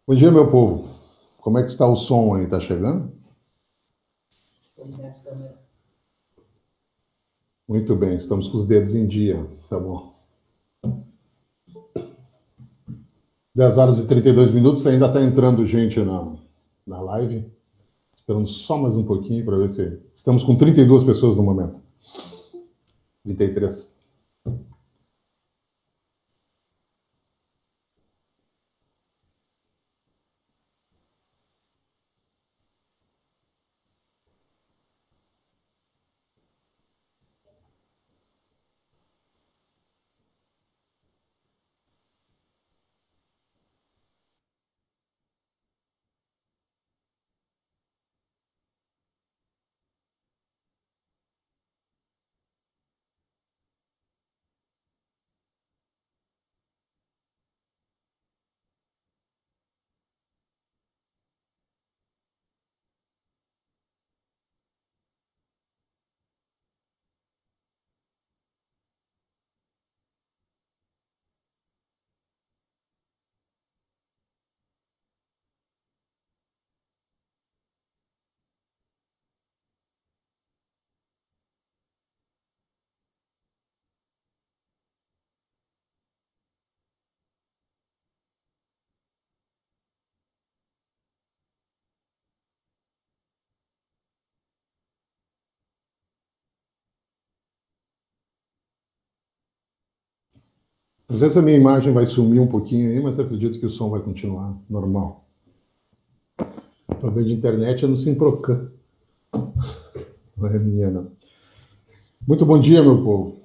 Bom dia, meu povo. Como é que está o som aí? Tá chegando? Muito bem, estamos com os dedos em dia. Tá bom. 10 horas e 32 minutos, ainda está entrando gente na live. Esperando só mais um pouquinho para ver se... Estamos com 32 pessoas no momento. 33. Às vezes a minha imagem vai sumir um pouquinho aí, mas acredito que o som vai continuar normal. A rede de internet é no Simprocan. Não é minha, não. Muito bom dia, meu povo.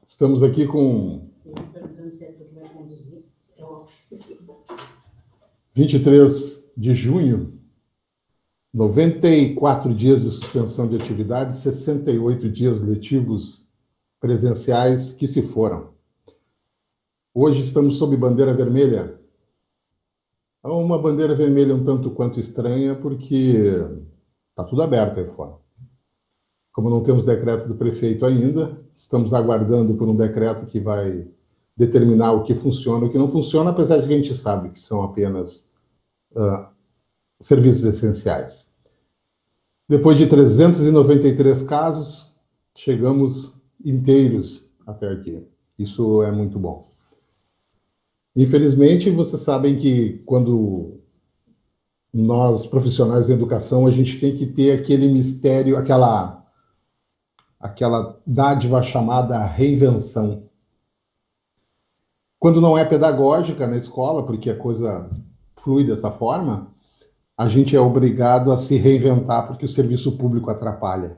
Estamos aqui com 23 de junho, 94 dias de suspensão de atividades, 68 dias letivos presenciais que se foram. Hoje estamos sob bandeira vermelha. É uma bandeira vermelha um tanto quanto estranha, porque está tudo aberto aí fora. Como não temos decreto do prefeito ainda, estamos aguardando por um decreto que vai determinar o que funciona e o que não funciona, apesar de que a gente sabe que são apenas serviços essenciais. Depois de 393 casos, chegamos inteiros até aqui. Isso é muito bom. Infelizmente, vocês sabem que quando nós, profissionais da educação, a gente tem que ter aquele mistério, aquela dádiva chamada reinvenção. Quando não é pedagógica na escola, porque a coisa flui dessa forma, a gente é obrigado a se reinventar porque o serviço público atrapalha.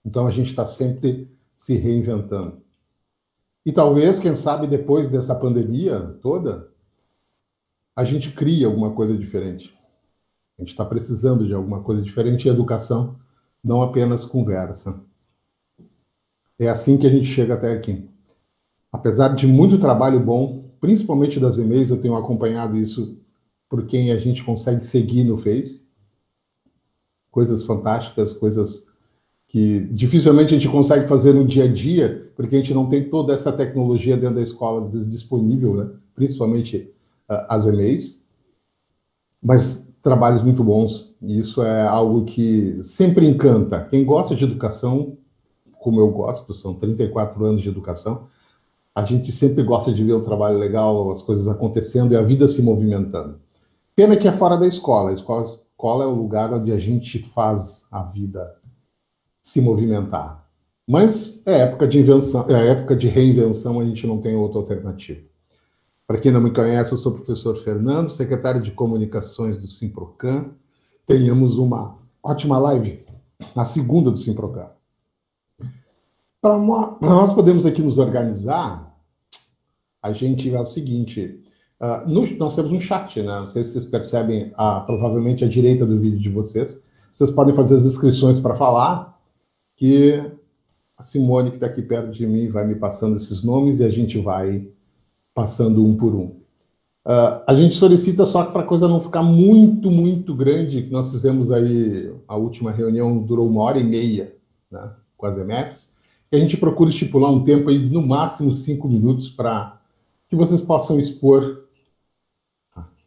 Então a gente está sempre se reinventando. E talvez, quem sabe, depois dessa pandemia toda, a gente crie alguma coisa diferente. A gente está precisando de alguma coisa diferente em educação, não apenas conversa. É assim que a gente chega até aqui. Apesar de muito trabalho bom, principalmente das e-mails, eu tenho acompanhado isso por quem a gente consegue seguir no Face. Coisas fantásticas, coisas que dificilmente a gente consegue fazer no dia a dia, porque a gente não tem toda essa tecnologia dentro da escola, às vezes, disponível, né? Principalmente as e-mails. Mas trabalhos muito bons, e isso é algo que sempre encanta. Quem gosta de educação, como eu gosto, são 34 anos de educação, a gente sempre gosta de ver o trabalho legal, as coisas acontecendo e a vida se movimentando. Pena que é fora da escola. A escola é o lugar onde a gente faz a vida se movimentar. Mas é época de invenção, é época de reinvenção, a gente não tem outra alternativa. Para quem não me conhece, eu sou o professor Fernando, secretário de Comunicações do Simprocan. Tenhamos uma ótima live, a segunda do Simprocan. Para nós podermos aqui nos organizar, a gente é o seguinte, nós temos um chat, né? Não sei se vocês percebem, provavelmente à direita do vídeo de vocês. Vocês podem fazer as inscrições para falar, que a Simone, que está aqui perto de mim, vai me passando esses nomes e a gente vai passando um por um. A gente solicita só para a coisa não ficar muito, muito grande, que nós fizemos aí, a última reunião durou 1h30, né, com as MFs, que a gente procura estipular um tempo aí, no máximo 5 minutos, para que vocês possam expor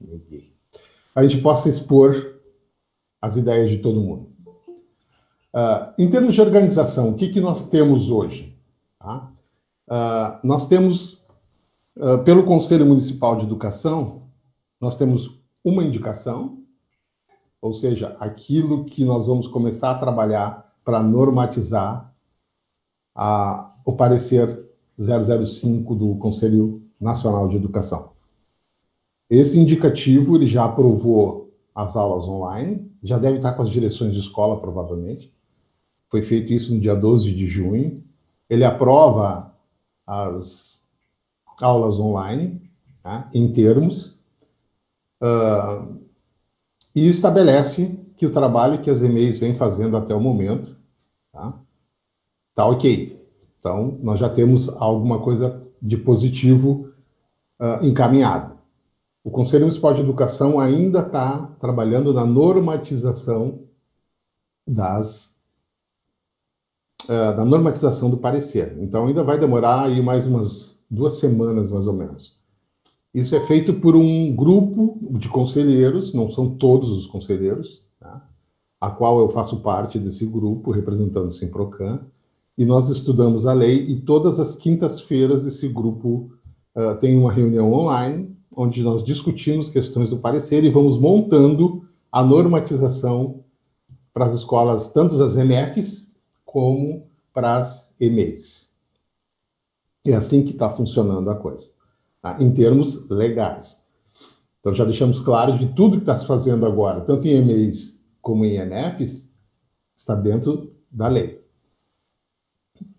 ninguém, a gente possa expor as ideias de todo mundo. Em termos de organização, o que nós temos hoje? Tá? Nós temos, pelo Conselho Municipal de Educação, nós temos uma indicação, ou seja, aquilo que nós vamos começar a trabalhar para normatizar o parecer 005 do Conselho Nacional de Educação. Esse indicativo ele já aprovou as aulas online, já deve estar com as direções de escola, provavelmente. Foi feito isso no dia 12 de junho. Ele aprova as aulas online, tá, em termos, e estabelece que o trabalho que as EMEIs vêm fazendo até o momento tá ok. Então, nós já temos alguma coisa de positivo encaminhado. O Conselho Municipal de Educação ainda está trabalhando na normatização da normatização do parecer. Então, ainda vai demorar aí mais umas 2 semanas, mais ou menos. Isso é feito por um grupo de conselheiros, não são todos os conselheiros, tá? A qual eu faço parte desse grupo, representando o Simprocan, e nós estudamos a lei, e todas as quintas-feiras esse grupo tem uma reunião online, onde nós discutimos questões do parecer e vamos montando a normatização para as escolas, tanto as MFs como para as EMEIs. É assim que está funcionando a coisa, tá? Em termos legais. Então, já deixamos claro de tudo que está se fazendo agora, tanto em EMEIs como em ENFs, está dentro da lei.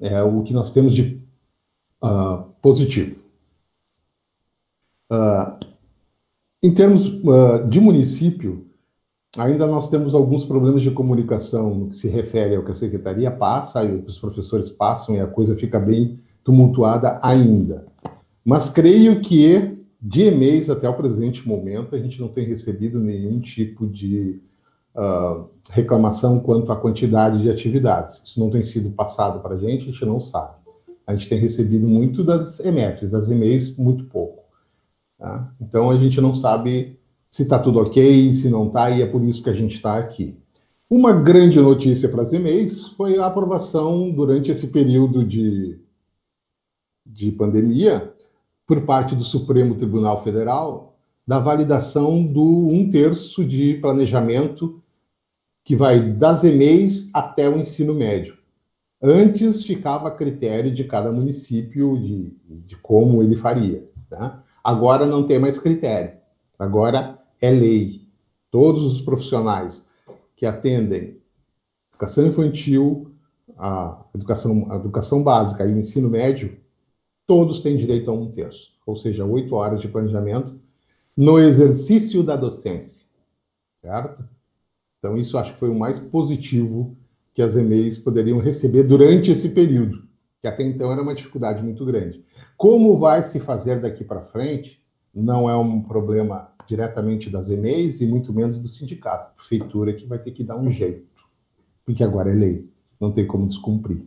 É o que nós temos de positivo. Em termos de município, ainda nós temos alguns problemas de comunicação no que se refere ao que a secretaria passa e o que os professores passam, e a coisa fica bem tumultuada ainda. Mas creio que, de e-mails até o presente momento, a gente não tem recebido nenhum tipo de reclamação quanto à quantidade de atividades. Isso não tem sido passado para a gente não sabe. A gente tem recebido muito das MFs, das e-mails, muito pouco. Tá? Então, a gente não sabe se está tudo ok, se não está, e é por isso que a gente está aqui. Uma grande notícia para as e-mails foi a aprovação, durante esse período de pandemia, por parte do Supremo Tribunal Federal, da validação do 1/3 de planejamento que vai das e-mails até o ensino médio. Antes ficava a critério de cada município de como ele faria. Tá? Agora não tem mais critério. Agora é lei. Todos os profissionais que atendem educação infantil, a educação básica e o ensino médio, todos têm direito a 1/3, ou seja, 8 horas de planejamento no exercício da docência, certo? Então, isso acho que foi o mais positivo que as EMEIs poderiam receber durante esse período, que até então era uma dificuldade muito grande. Como vai se fazer daqui para frente, não é um problema diretamente das EMEIs e muito menos do sindicato. A prefeitura que vai ter que dar um jeito, porque agora é lei, não tem como descumprir.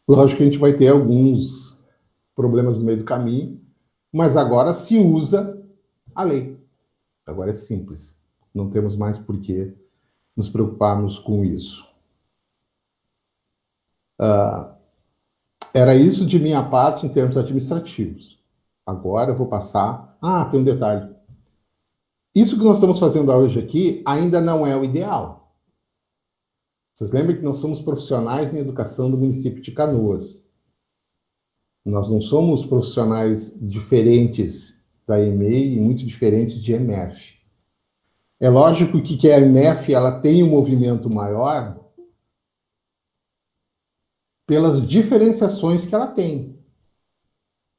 Lógico que a gente vai ter alguns problemas no meio do caminho, mas agora se usa a lei. Agora é simples. Não temos mais por que nos preocuparmos com isso. Era isso de minha parte em termos administrativos. Agora eu vou passar... tem um detalhe. Isso que nós estamos fazendo hoje aqui ainda não é o ideal. Vocês lembram que nós somos profissionais em educação do município de Canoas. Nós não somos profissionais diferentes da EMEI e muito diferentes de MF. É lógico que a MF ela tem um movimento maior pelas diferenciações que ela tem.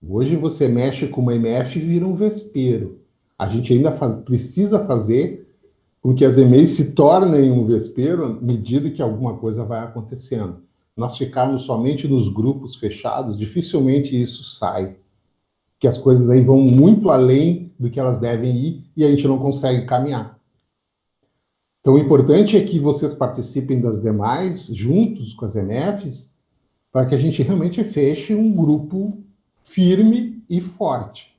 Hoje você mexe com uma MF e vira um vespeiro. A gente ainda precisa fazer com que as EMEIs se tornem um vespeiro à medida que alguma coisa vai acontecendo. Nós ficarmos somente nos grupos fechados, dificilmente isso sai. Que as coisas aí vão muito além do que elas devem ir e a gente não consegue caminhar. Então, o importante é que vocês participem das demais, juntos com as MFs, para que a gente realmente feche um grupo firme e forte.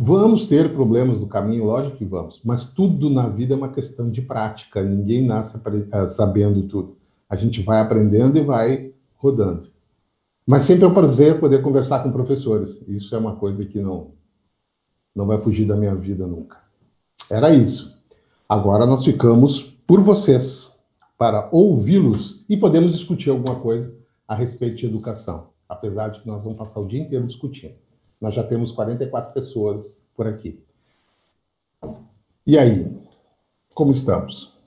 Vamos ter problemas no caminho, lógico que vamos, mas tudo na vida é uma questão de prática, ninguém nasce sabendo tudo. A gente vai aprendendo e vai rodando. Mas sempre é um prazer poder conversar com professores. Isso é uma coisa que não vai fugir da minha vida nunca. Era isso. Agora nós ficamos por vocês para ouvi-los e podemos discutir alguma coisa a respeito de educação, apesar de que nós vamos passar o dia inteiro discutindo. Nós já temos 44 pessoas por aqui. E aí, como estamos?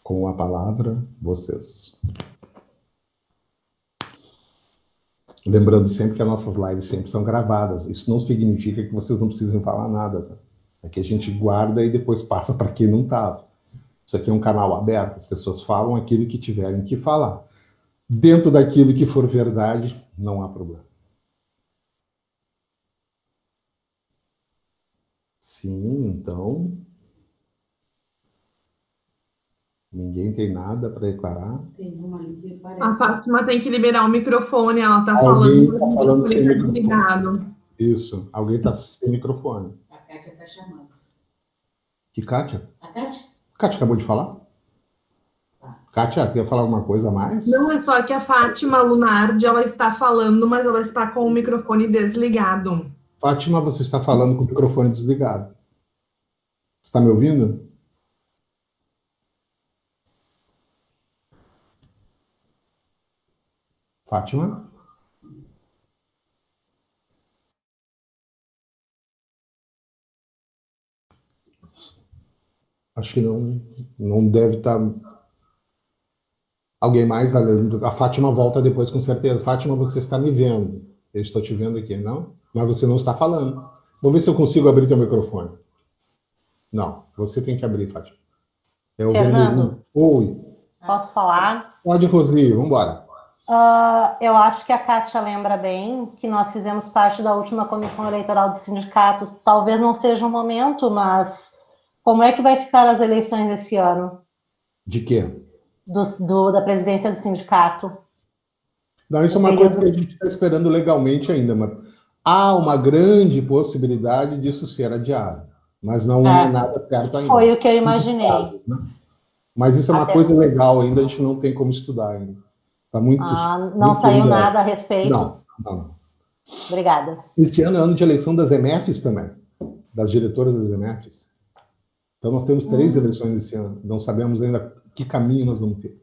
Com a palavra, vocês. Lembrando sempre que as nossas lives sempre são gravadas. Isso não significa que vocês não precisem falar nada. Tá? É que a gente guarda e depois passa para quem não estava. Isso aqui é um canal aberto. As pessoas falam aquilo que tiverem que falar. Dentro daquilo que for verdade, não há problema. Sim, então... Ninguém tem nada para declarar? Tem uma ali que parece... A Fátima tem que liberar o microfone, ela está Alguém falando, tá falando sem tá microfone. desligado. Isso, alguém está sem microfone. A Kátia está chamando. Que Kátia? A Kátia? Kátia acabou de falar? Kátia, quer falar alguma coisa a mais? Não, é só que a Fátima Lunardi, ela está falando, mas ela está com o microfone desligado. Fátima, você está falando com o microfone desligado. Você está me ouvindo? Fátima? Acho que não deve estar... Alguém mais? A Fátima volta depois, com certeza. Fátima, você está me vendo. Eu estou te vendo aqui, não? Mas você não está falando. Vou ver se eu consigo abrir teu microfone. Não, você tem que abrir, Fátima. Fernando, oi. posso falar? Pode, Rosi, vamos embora. Eu acho que a Kátia lembra bem que nós fizemos parte da última comissão eleitoral dos sindicatos. Talvez não seja o momento, mas como é que vai ficar as eleições esse ano? De quê? Da presidência do sindicato. Não, isso é uma coisa que a gente está esperando legalmente ainda, mas há uma grande possibilidade disso ser adiado, mas não é nada certo ainda. Foi o que eu imaginei. Mas isso é uma coisa legal ainda, a gente não tem como estudar ainda. Tá muito, não muito saiu legal. nada a respeito? Não. Obrigada. Esse ano é ano de eleição das EMFs também, das diretoras das EMFs. Então nós temos 3 eleições esse ano. Não sabemos ainda que caminho nós vamos ter.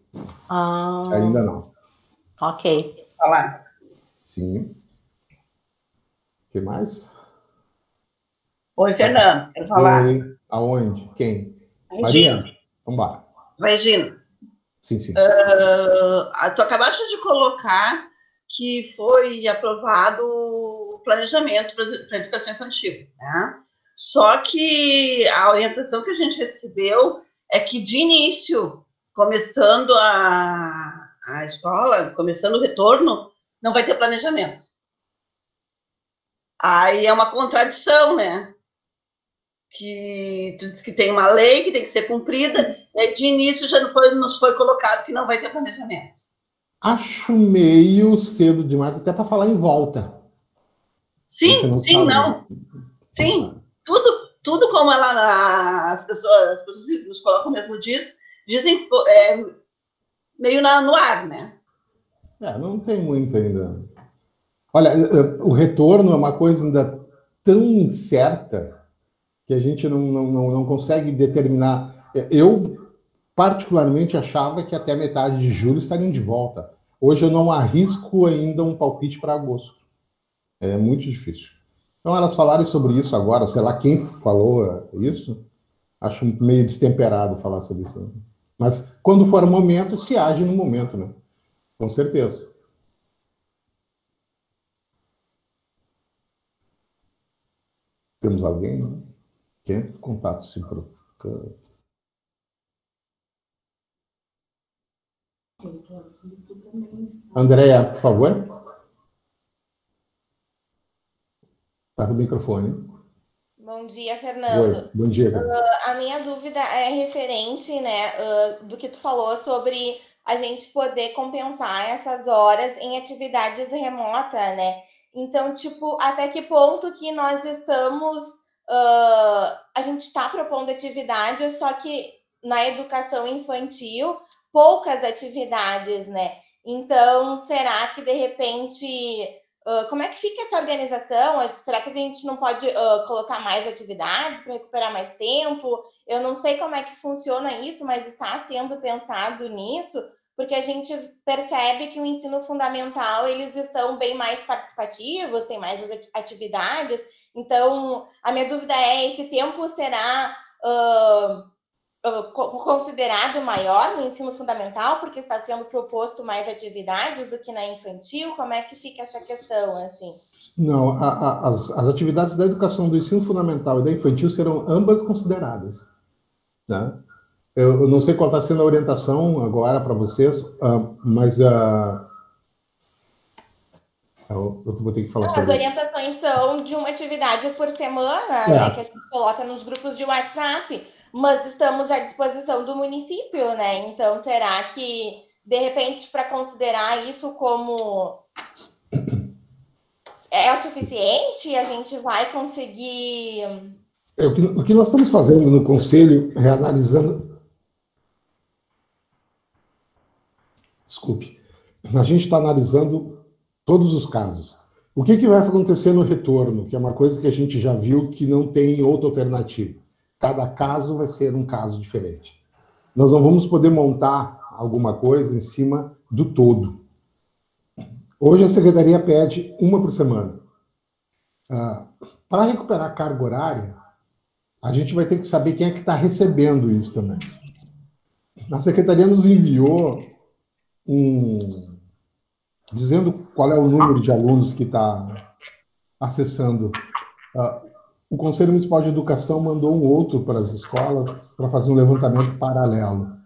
Ainda não. Ok. Falar. Sim. O que mais? Oi, Fernando, quero falar. Oi. Aonde? Quem? Regina. Maria? Vamos lá. Regina. Sim. Tu acabaste de colocar que foi aprovado o planejamento para a educação infantil, né? Só que a orientação que a gente recebeu é que, de início, começando a escola, começando o retorno, não vai ter planejamento. Aí é uma contradição, né? Que tu disse que tem uma lei que tem que ser cumprida, e aí de início já nos foi colocado que não vai ter planejamento. Acho meio cedo demais até para falar em volta. Sim. Tudo como as pessoas que nos colocam mesmo dizem meio no ar, né? Não tem muito ainda. Olha, o retorno é uma coisa ainda tão incerta que a gente não consegue determinar. Eu, particularmente, achava que até metade de julho estariam de volta. Hoje eu não arrisco ainda um palpite para agosto. É muito difícil. Então, elas falarem sobre isso agora, sei lá quem falou isso, acho meio destemperado falar sobre isso. Mas, quando for o momento, se age no momento, né? Com certeza. Temos alguém, né? Quem? Contato se procura. Andréa, por favor. Tá no microfone. Bom dia, Fernando. Oi, bom dia. A minha dúvida é referente, né, do que tu falou sobre a gente poder compensar essas horas em atividades remotas, né? Então, tipo, até que ponto que nós estamos... a gente está propondo atividades, só que na educação infantil, poucas atividades, né? Então, será que, de repente... como é que fica essa organização? Será que a gente não pode colocar mais atividades para recuperar mais tempo? Eu não sei como é que funciona isso, mas está sendo pensado nisso, porque a gente percebe que o ensino fundamental, eles estão bem mais participativos, tem mais atividades. Então, a minha dúvida é, esse tempo será considerado maior no ensino fundamental, porque está sendo proposto mais atividades do que na infantil? Como é que fica essa questão, assim? Não, as atividades da educação do ensino fundamental e da infantil serão ambas consideradas, né? Eu não sei qual está sendo a orientação agora para vocês, mas eu vou ter que falar sobre as orientações são de uma atividade por semana, né, que a gente coloca nos grupos de WhatsApp, mas estamos à disposição do município, né? Então, será que, de repente, para considerar isso como é o suficiente? A gente vai conseguir... O que nós estamos fazendo no Conselho é analisando... Desculpe. A gente está analisando todos os casos. O que vai acontecer no retorno, que é uma coisa que a gente já viu que não tem outra alternativa. Cada caso vai ser um caso diferente. Nós não vamos poder montar alguma coisa em cima do todo. Hoje a Secretaria pede uma por semana. Para recuperar a carga horária, a gente vai ter que saber quem é que está recebendo isso também. A Secretaria nos enviou dizendo qual é o número de alunos que está acessando. O Conselho Municipal de Educação mandou um outro para as escolas para fazer um levantamento paralelo.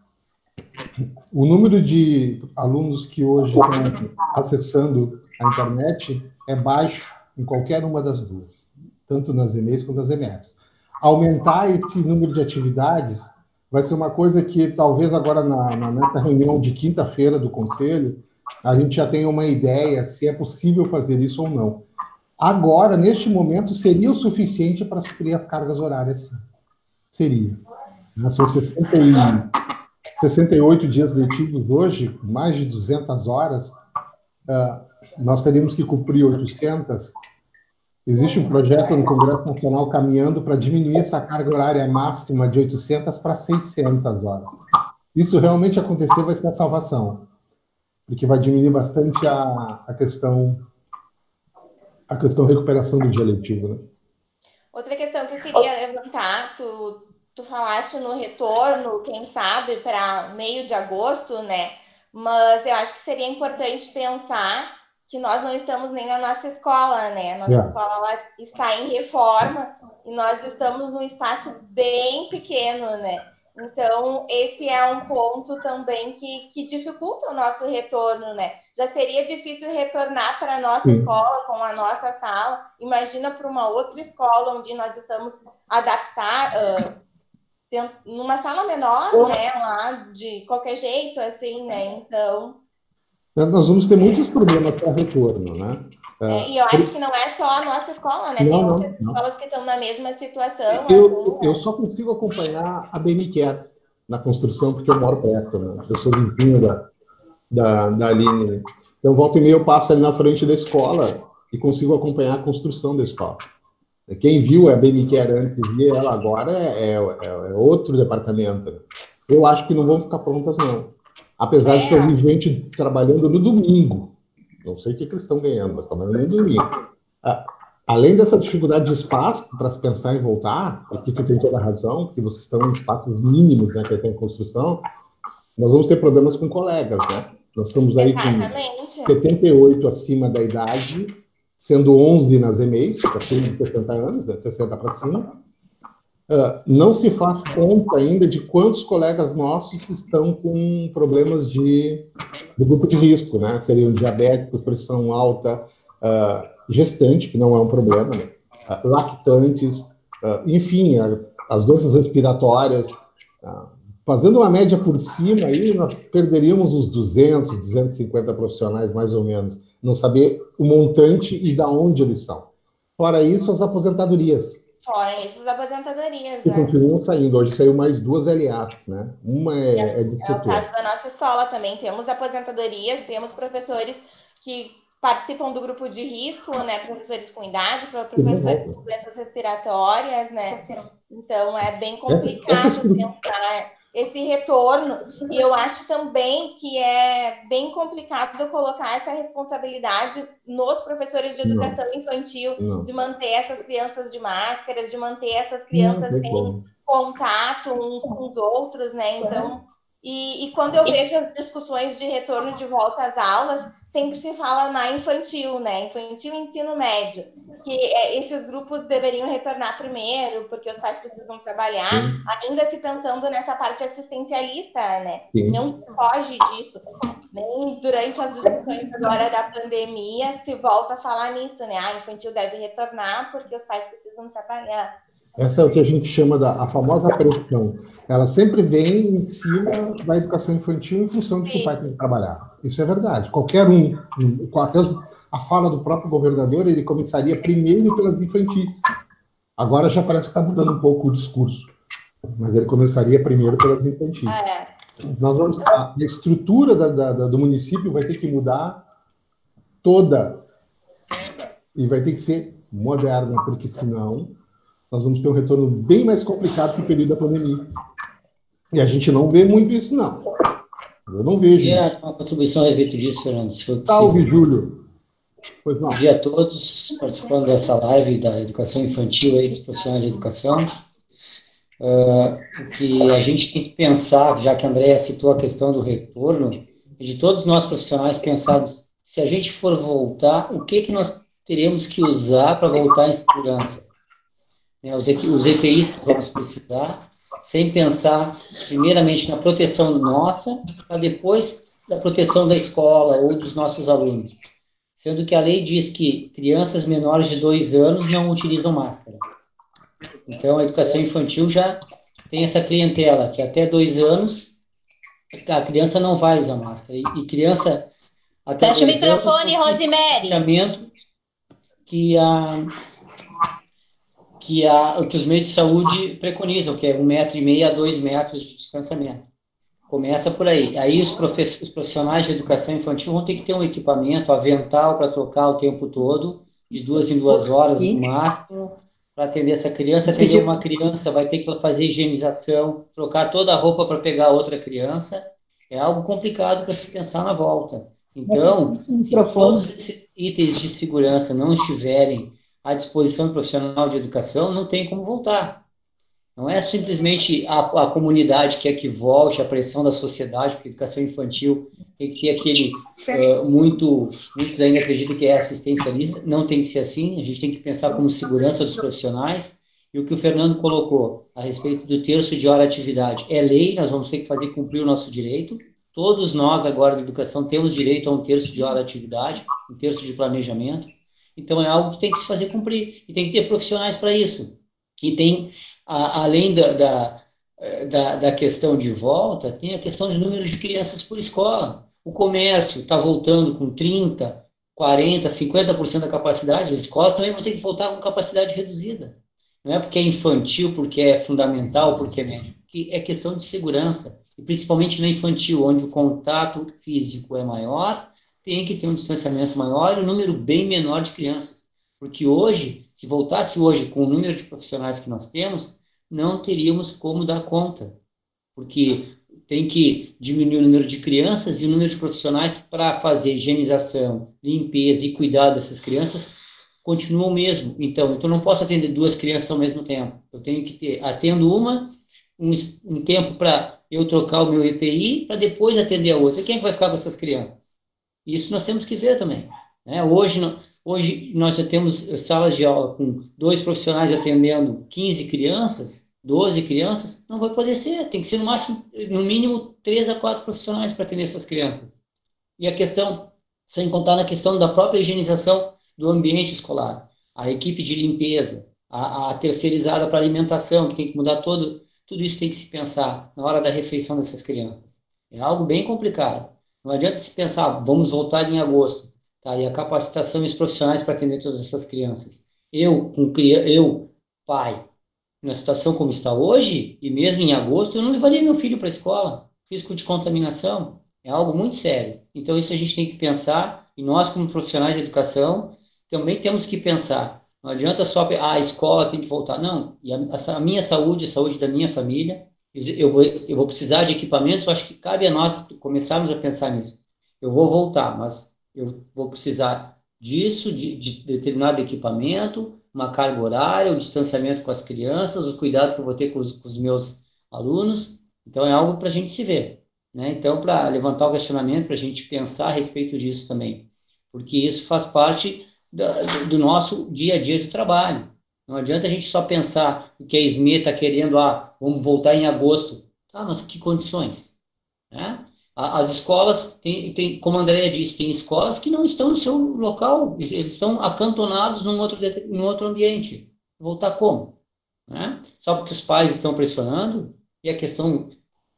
O número de alunos que hoje estão acessando a internet é baixo em qualquer uma das duas, tanto nas EMEIs quanto nas MFs. Aumentar esse número de atividades vai ser uma coisa que talvez agora nessa reunião de quinta-feira do Conselho, a gente já tenha uma ideia se é possível fazer isso ou não. Agora, neste momento, seria o suficiente para suprir as cargas horárias? Seria. São 68 dias letivos hoje, mais de 200 horas, nós teríamos que cumprir 800. Existe um projeto no Congresso Nacional caminhando para diminuir essa carga horária máxima de 800 para 600 horas. Isso realmente acontecer vai ser a salvação, porque vai diminuir bastante a questão recuperação do dia letivo, né? Outra questão que eu queria levantar, tu falaste no retorno, quem sabe, para meio de agosto, né? Mas eu acho que seria importante pensar que nós não estamos nem na nossa escola, né? Nossa escola ela está em reforma e nós estamos num espaço bem pequeno, né? Então, esse é um ponto também que dificulta o nosso retorno, né? Já seria difícil retornar para a nossa escola, com a nossa sala. Imagina para uma outra escola onde nós estamos numa sala menor, né? Lá de qualquer jeito, assim, né? Então... Nós vamos ter muitos problemas para retorno, né? E eu acho que não é só a nossa escola, né? Tem outras escolas que estão na mesma situação. Eu só consigo acompanhar a BNCare na construção, porque eu moro perto, né? Eu sou vizinho da Aline, né? Então, volta e meia eu passo ali na frente da escola e consigo acompanhar a construção da escola. Quem viu a BNCare antes e vê ela agora é outro departamento. Né? Eu acho que não vão ficar prontas, não. Apesar de que eu vi gente trabalhando no domingo. Não sei o que eles estão ganhando, mas trabalhando no domingo. Além dessa dificuldade de espaço para se pensar em voltar, aqui tu tem toda a razão, porque vocês estão em espaços mínimos, né, que tem construção, nós vamos ter problemas com colegas, né? Nós estamos aí com 78 acima da idade, sendo 11 nas EMEIs, acima de 60 anos, né, de 60 para cima. Não se faz conta ainda de quantos colegas nossos estão com problemas do grupo de risco, né? Seriam diabéticos, pressão alta, gestante, que não é um problema, né? Lactantes, enfim, as doenças respiratórias, fazendo uma média por cima, aí nós perderíamos uns 200, 250 profissionais, mais ou menos. Não saber o montante e da onde eles são. Fora isso, as aposentadorias. Fora isso, as aposentadorias, Que né? continuam saindo. Hoje saiu mais 2 LAs, né? Uma é do É o setor. caso da nossa escola também. Temos aposentadorias, temos professores que participam do grupo de risco, né? Professores com idade, professores com doenças respiratórias, né? Então é bem complicado pensar esse retorno. E eu acho também que é bem complicado colocar essa responsabilidade nos professores de educação infantil, de manter essas crianças de máscaras, de manter essas crianças em contato uns com os outros, né? Então, e quando eu vejo as discussões de retorno de volta às aulas, sempre se fala na infantil, né? Infantil e ensino médio, que esses grupos deveriam retornar primeiro, porque os pais precisam trabalhar, ainda se pensando nessa parte assistencialista, né? Não se foge disso. Nem durante as discussões agora da pandemia se volta a falar nisso, né? A infantil deve retornar porque os pais precisam trabalhar. Essa é o que a gente chama a famosa pressão. Ela sempre vem em cima da educação infantil em função de que o pai tem que trabalhar. Isso é verdade. Qualquer um, até a fala do próprio governador, ele começaria primeiro pelas infantis. Agora já parece que está mudando um pouco o discurso. Mas ele começaria primeiro pelas infantis. A estrutura do município vai ter que mudar toda. E vai ter que ser moderna, porque senão nós vamos ter um retorno bem mais complicado que o período da pandemia. E a gente não vê muito isso, não. Eu não vejo isso. Uma contribuição a respeito disso, Fernando, se for possível. Salve, Júlio. Bom dia a todos participando dessa live da educação infantil aí, dos profissionais de educação. O que a gente tem que pensar, já que a Andréa citou a questão do retorno, de todos nós profissionais pensarmos, se a gente for voltar, o que nós teremos que usar para voltar em segurança? Os EPIs que vamos precisar, sem pensar primeiramente na proteção nossa, para depois da proteção da escola ou dos nossos alunos. Sendo que a lei diz que crianças menores de 2 anos não utilizam máscara. Então, a educação infantil já tem essa clientela, que até 2 anos a criança não vai usar máscara. E criança até fecha o microfone, Rosemary. Que os meios de saúde preconizam, que é 1,5 metro a 2 metros de distanciamento. Começa por aí. Aí os profissionais de educação infantil vão ter que ter um equipamento, avental para trocar o tempo todo, de 2 em 2 horas no máximo, para atender essa criança. Atender uma criança vai ter que fazer higienização, trocar toda a roupa para pegar outra criança. É algo complicado para se pensar na volta. Então, se todos esses itens de segurança não estiverem à disposição do profissional de educação, não tem como voltar. Não é simplesmente a comunidade que é que volte, a pressão da sociedade, porque a educação infantil tem que ter aquele... muitos ainda acreditam que é assistencialista, não tem que ser assim, a gente tem que pensar como segurança dos profissionais, e o que o Fernando colocou a respeito do terço de hora de atividade é lei, nós vamos ter que fazer cumprir o nosso direito, todos nós agora da educação temos direito a um terço de hora de atividade, um terço de planejamento, então é algo que tem que se fazer cumprir, e tem que ter profissionais para isso, que tem... Além da questão de volta, tem a questão de número de crianças por escola. O comércio está voltando com 30%, 40%, 50% da capacidade. As escolas também vão ter que voltar com capacidade reduzida. Não é porque é infantil, porque é fundamental, porque é médio. É questão de segurança. E principalmente na infantil, onde o contato físico é maior, tem que ter um distanciamento maior e um número bem menor de crianças. Porque hoje, se voltasse hoje com o número de profissionais que nós temos, não teríamos como dar conta. Porque tem que diminuir o número de crianças e o número de profissionais para fazer higienização, limpeza e cuidar dessas crianças continua o mesmo. Então, eu não posso atender 2 crianças ao mesmo tempo. Eu tenho que ter, atendo um tempo para eu trocar o meu EPI, para depois atender a outra. Quem vai ficar com essas crianças? Isso nós temos que ver também. Né? Hoje nós já temos salas de aula com 2 profissionais atendendo 15 crianças, 12 crianças, não vai poder ser, tem que ser no mínimo 3 a 4 profissionais para atender essas crianças. E a questão, sem contar na questão da própria higienização do ambiente escolar, a equipe de limpeza, a terceirizada para alimentação, que tem que mudar tudo isso tem que se pensar na hora da refeição dessas crianças. É algo bem complicado. Não adianta se pensar, vamos voltar em agosto, tá? E a capacitação e os profissionais para atender todas essas crianças. Eu, pai, na situação como está hoje, e mesmo em agosto, eu não levaria meu filho para a escola. Risco de contaminação é algo muito sério. Então, isso a gente tem que pensar, e nós, como profissionais de educação, também temos que pensar. Não adianta só, a escola tem que voltar. Não, e a minha saúde, a saúde da minha família, eu vou precisar de equipamentos, eu acho que cabe a nós começarmos a pensar nisso. Eu vou voltar, mas eu vou precisar disso, de determinado equipamento, uma carga horária, o distanciamento com as crianças, os cuidados que eu vou ter com os meus alunos. Então, é algo para a gente se ver, né? Então, para levantar o questionamento, para a gente pensar a respeito disso também, porque isso faz parte do nosso dia a dia do trabalho. Não adianta a gente só pensar o que a SME está querendo, vamos voltar em agosto. Tá, mas que condições, né? As escolas, como a Andrea disse, tem escolas que não estão no seu local, eles estão acantonados num outro ambiente. Voltar como? Né? Só porque os pais estão pressionando, e a questão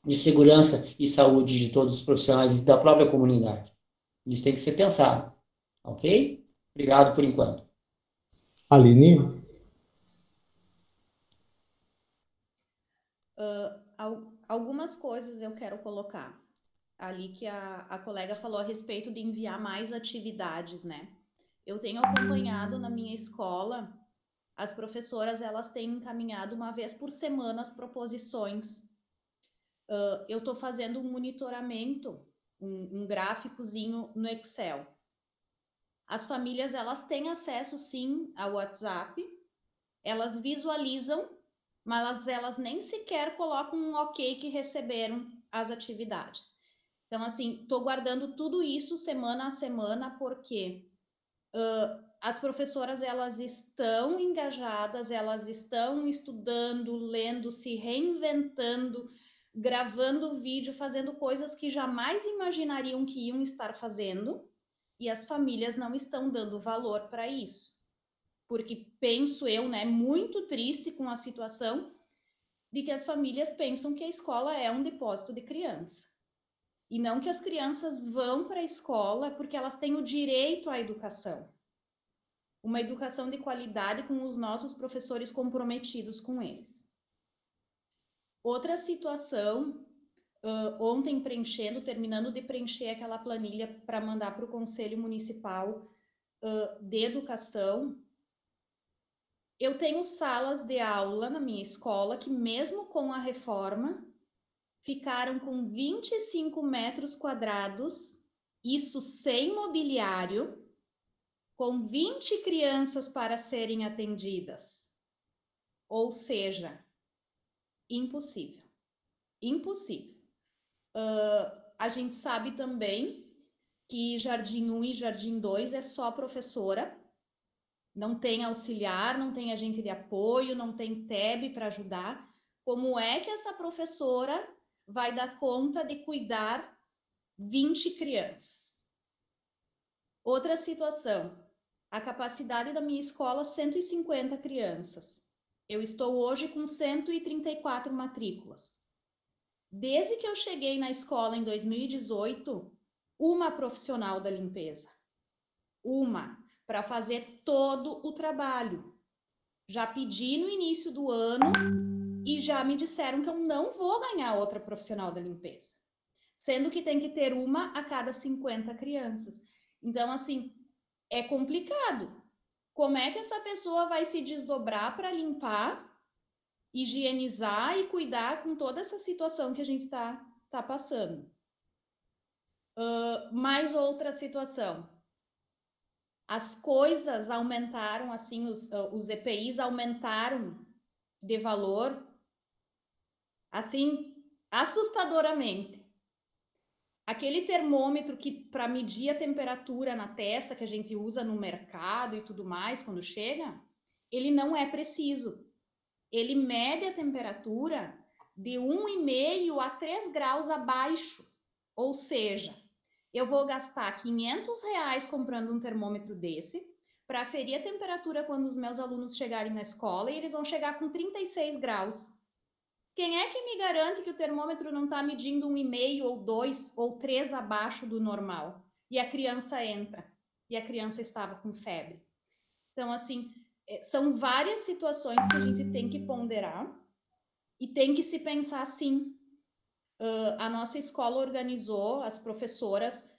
de segurança e saúde de todos os profissionais e da própria comunidade. Isso tem que ser pensado, ok? Obrigado por enquanto. Aline? Algumas coisas eu quero colocar ali que a colega falou a respeito de enviar mais atividades, né? Eu tenho acompanhado na minha escola, as professoras, elas têm encaminhado uma vez por semana as proposições. Eu estou fazendo um monitoramento, um gráficozinho no Excel. As famílias, elas têm acesso, sim, ao WhatsApp, elas visualizam, mas elas nem sequer colocam um ok que receberam as atividades. Então, assim, estou guardando tudo isso semana a semana, porque as professoras, elas estão engajadas, elas estão estudando, lendo, se reinventando, gravando vídeo, fazendo coisas que jamais imaginariam que iam estar fazendo, e as famílias não estão dando valor para isso. Porque penso eu, né, muito triste com a situação de que as famílias pensam que a escola é um depósito de criança. E não que as crianças vão para a escola porque elas têm o direito à educação. Uma educação de qualidade com os nossos professores comprometidos com eles. Outra situação, ontem terminando de preencher aquela planilha para mandar para o Conselho Municipal de Educação, eu tenho salas de aula na minha escola que, mesmo com a reforma, ficaram com 25 metros quadrados, isso sem mobiliário, com 20 crianças para serem atendidas. Ou seja, impossível. Impossível. A gente sabe também que Jardim 1 e Jardim 2 é só professora, não tem auxiliar, não tem agente de apoio, não tem TEB para ajudar. Como é que essa professora vai dar conta de cuidar 20 crianças? Outra situação, a capacidade da minha escola, 150 crianças. Eu estou hoje com 134 matrículas. Desde que eu cheguei na escola em 2018, uma profissional da limpeza. Para fazer todo o trabalho. Já pedi no início do ano e já me disseram que eu não vou ganhar outra profissional da limpeza. Sendo que tem que ter uma a cada 50 crianças. Então, assim, é complicado. Como é que essa pessoa vai se desdobrar para limpar, higienizar e cuidar com toda essa situação que a gente tá passando? Mais outra situação. As coisas aumentaram, assim, os EPIs aumentaram de valor, assim, assustadoramente. Aquele termômetro que para medir a temperatura na testa que a gente usa no mercado e tudo mais quando chega, ele não é preciso. Ele mede a temperatura de 1,5 a 3 graus abaixo. Ou seja, eu vou gastar R$500 comprando um termômetro desse para aferir a temperatura quando os meus alunos chegarem na escola e eles vão chegar com 36 graus. Quem é que me garante que o termômetro não está medindo 1,5 ou 2 ou 3 abaixo do normal? E a criança entra, e a criança estava com febre. Então, assim, são várias situações que a gente tem que ponderar e tem que se pensar assim. A nossa escola organizou, as professoras,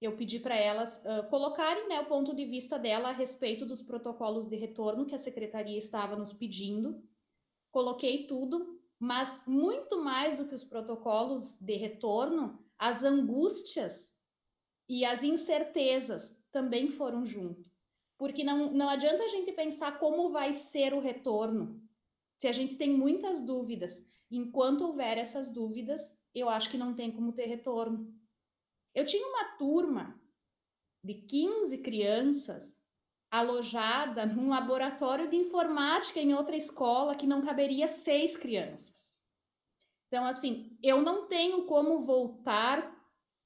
eu pedi para elas colocarem, né, o ponto de vista dela a respeito dos protocolos de retorno que a secretaria estava nos pedindo. Coloquei tudo, mas muito mais do que os protocolos de retorno, as angústias e as incertezas também foram junto. Porque não adianta a gente pensar como vai ser o retorno, se a gente tem muitas dúvidas. Enquanto houver essas dúvidas, eu acho que não tem como ter retorno. Eu tinha uma turma de 15 crianças alojada num laboratório de informática em outra escola que não caberia 6 crianças. Então, assim, eu não tenho como voltar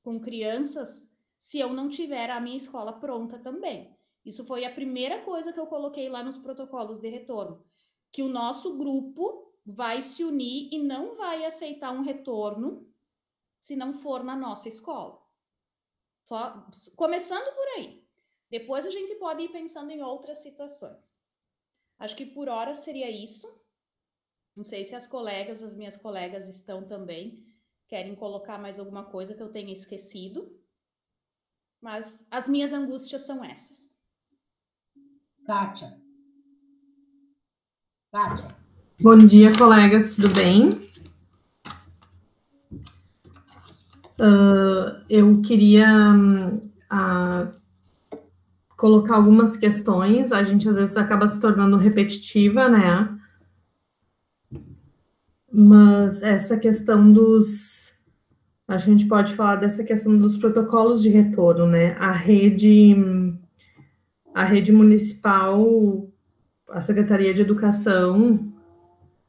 com crianças se eu não tiver a minha escola pronta também. Isso foi a primeira coisa que eu coloquei lá nos protocolos de retorno, que o nosso grupo vai se unir e não vai aceitar um retorno se não for na nossa escola. Só começando por aí. Depois a gente pode ir pensando em outras situações. Acho que por hora seria isso. Não sei se as minhas colegas estão também, querem colocar mais alguma coisa que eu tenha esquecido. Mas as minhas angústias são essas. Kátia. Bom dia, colegas, tudo bem? Eu queria colocar algumas questões, a gente às vezes acaba se tornando repetitiva, né? Mas essa questão a gente pode falar dessa questão dos protocolos de retorno, né? A rede municipal, a Secretaria de Educação,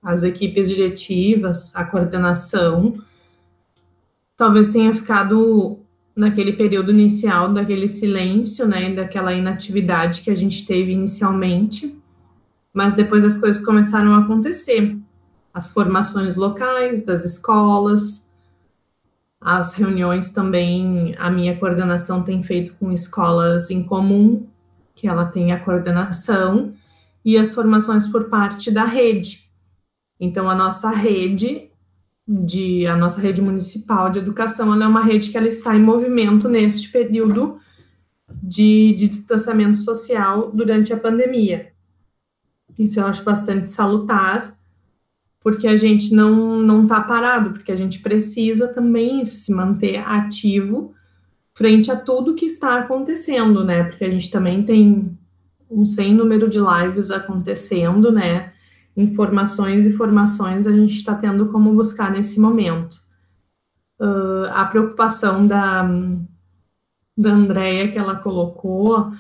as equipes diretivas, a coordenação, talvez tenha ficado naquele período inicial daquele silêncio, né, daquela inatividade que a gente teve inicialmente, mas depois as coisas começaram a acontecer. As formações locais das escolas, as reuniões também, a minha coordenação tem feito com escolas em comum, que ela tem a coordenação, e as formações por parte da rede. Então, a nossa rede municipal de educação, ela é uma rede que ela está em movimento neste período de distanciamento social durante a pandemia. Isso eu acho bastante salutar, porque a gente não está parado, porque a gente precisa também se manter ativo frente a tudo que está acontecendo, né? Porque a gente também tem um sem número de lives acontecendo, né? Informações e formações a gente está tendo como buscar nesse momento. A preocupação da Andréia que ela colocou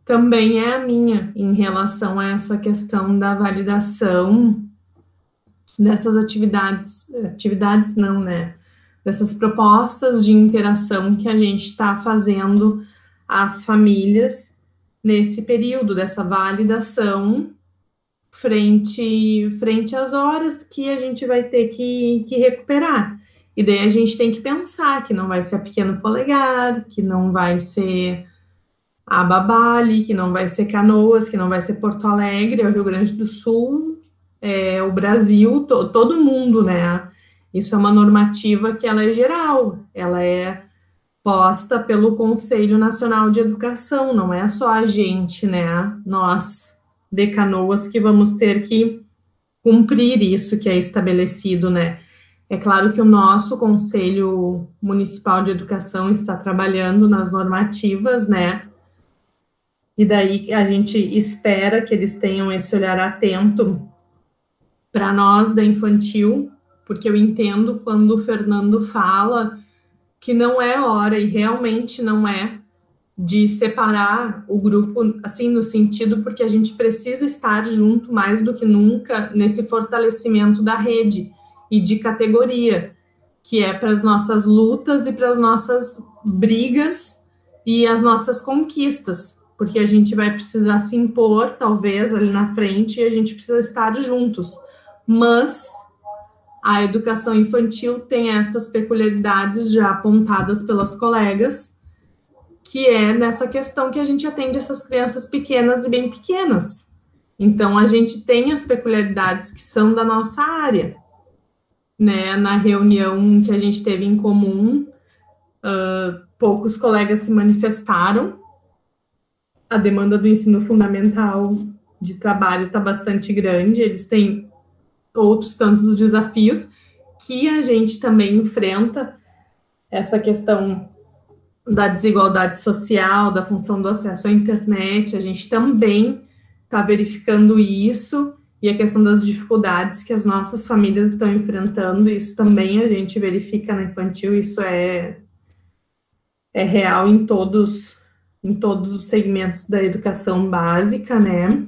também é a minha em relação a essa questão da validação dessas atividades não, né? Dessas propostas de interação que a gente está fazendo às famílias nesse período, dessa validação frente às horas que a gente vai ter que recuperar. E daí a gente tem que pensar que não vai ser a Pequeno Polegar, que não vai ser a Babale, que não vai ser Canoas, que não vai ser Porto Alegre, é o Rio Grande do Sul, é o Brasil, todo mundo, né? Isso é uma normativa que ela é geral, ela é posta pelo Conselho Nacional de Educação, não é só a gente, né? Nós, de Canoas, que vamos ter que cumprir isso que é estabelecido, né? É claro que o nosso Conselho Municipal de Educação está trabalhando nas normativas, né? E daí a gente espera que eles tenham esse olhar atento para nós da infantil, porque eu entendo quando o Fernando fala que não é hora, e realmente não é, de separar o grupo, assim, no sentido, porque a gente precisa estar junto mais do que nunca nesse fortalecimento da rede e de categoria, que é para as nossas lutas e para as nossas brigas e as nossas conquistas, porque a gente vai precisar se impor, talvez, ali na frente, e a gente precisa estar juntos. Mas a educação infantil tem essas peculiaridades já apontadas pelas colegas, que é nessa questão que a gente atende essas crianças pequenas e bem pequenas. Então, a gente tem as peculiaridades que são da nossa área, né? Na reunião que a gente teve em comum, poucos colegas se manifestaram. A demanda do ensino fundamental de trabalho está bastante grande, eles têm outros tantos desafios que a gente também enfrenta, essa questão da desigualdade social, da função do acesso à internet, a gente também está verificando isso, e a questão das dificuldades que as nossas famílias estão enfrentando, isso também a gente verifica na infantil, isso é real em todos os segmentos da educação básica, né?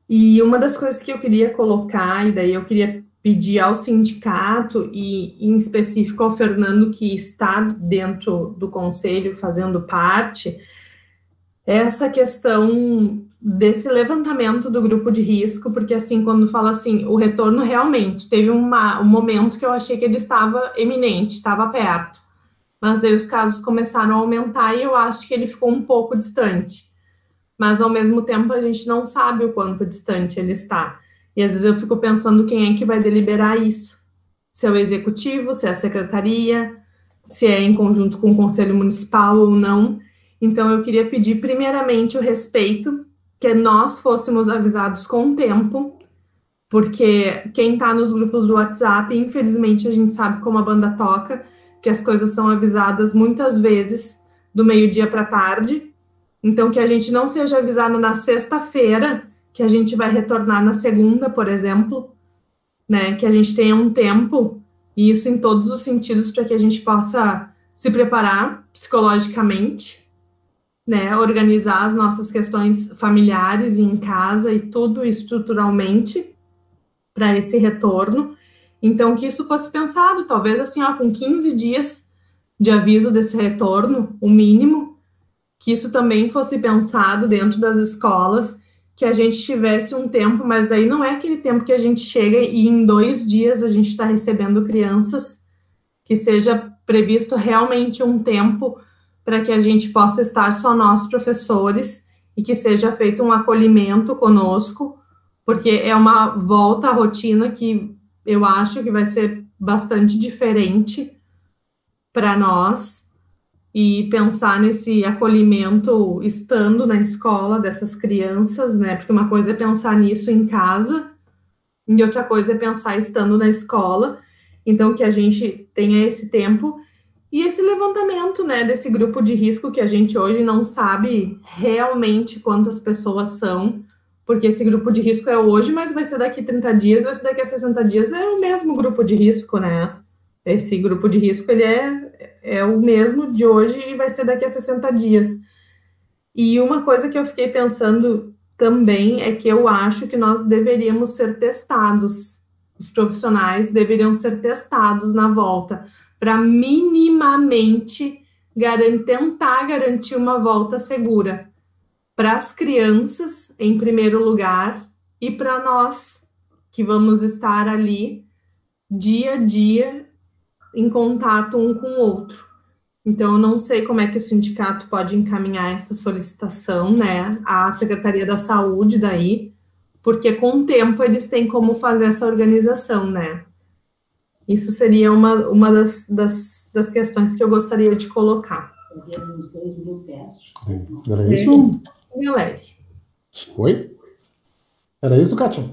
E uma das coisas que eu queria colocar, e daí eu queria pedir ao sindicato, e em específico ao Fernando, que está dentro do conselho, fazendo parte, essa questão desse levantamento do grupo de risco, porque assim, quando fala assim, o retorno realmente, teve um momento que eu achei que ele estava eminente, estava perto, mas daí os casos começaram a aumentar e eu acho que ele ficou um pouco distante, mas ao mesmo tempo a gente não sabe o quanto distante ele está, e às vezes eu fico pensando quem é que vai deliberar isso, se é o executivo, se é a secretaria, se é em conjunto com o conselho municipal ou não. Então eu queria pedir primeiramente o respeito, que nós fôssemos avisados com tempo, porque quem está nos grupos do WhatsApp, infelizmente a gente sabe como a banda toca, que as coisas são avisadas muitas vezes do meio-dia para tarde, então que a gente não seja avisado na sexta-feira, que a gente vai retornar na segunda, por exemplo, né, que a gente tenha um tempo, e isso em todos os sentidos, para que a gente possa se preparar psicologicamente, né, organizar as nossas questões familiares e em casa e tudo estruturalmente para esse retorno. Então, que isso fosse pensado, talvez assim, ó, com 15 dias de aviso desse retorno, o mínimo, que isso também fosse pensado dentro das escolas, que a gente tivesse um tempo, mas daí não é aquele tempo que a gente chega e em 2 dias a gente está recebendo crianças, que seja previsto realmente um tempo para que a gente possa estar só nós, professores, e que seja feito um acolhimento conosco, porque é uma volta à rotina que eu acho que vai ser bastante diferente para nós, e pensar nesse acolhimento estando na escola dessas crianças, né, porque uma coisa é pensar nisso em casa, e outra coisa é pensar estando na escola, então que a gente tenha esse tempo. E esse levantamento, né, desse grupo de risco que a gente hoje não sabe realmente quantas pessoas são, porque esse grupo de risco é hoje, mas vai ser daqui 30 dias, vai ser daqui a 60 dias, é o mesmo grupo de risco, né? Esse grupo de risco, ele é o mesmo de hoje e vai ser daqui a 60 dias. E uma coisa que eu fiquei pensando também é que eu acho que nós deveríamos ser testados, os profissionais deveriam ser testados na volta, para minimamente tentar garantir uma volta segura para as crianças, em primeiro lugar, e para nós, que vamos estar ali dia a dia em contato um com o outro. Então, eu não sei como é que o sindicato pode encaminhar essa solicitação, né, à Secretaria da Saúde daí, porque com o tempo eles têm como fazer essa organização, né. Isso seria uma das questões que eu gostaria de colocar. Era isso? Galera. Oi? Era isso, Kátia?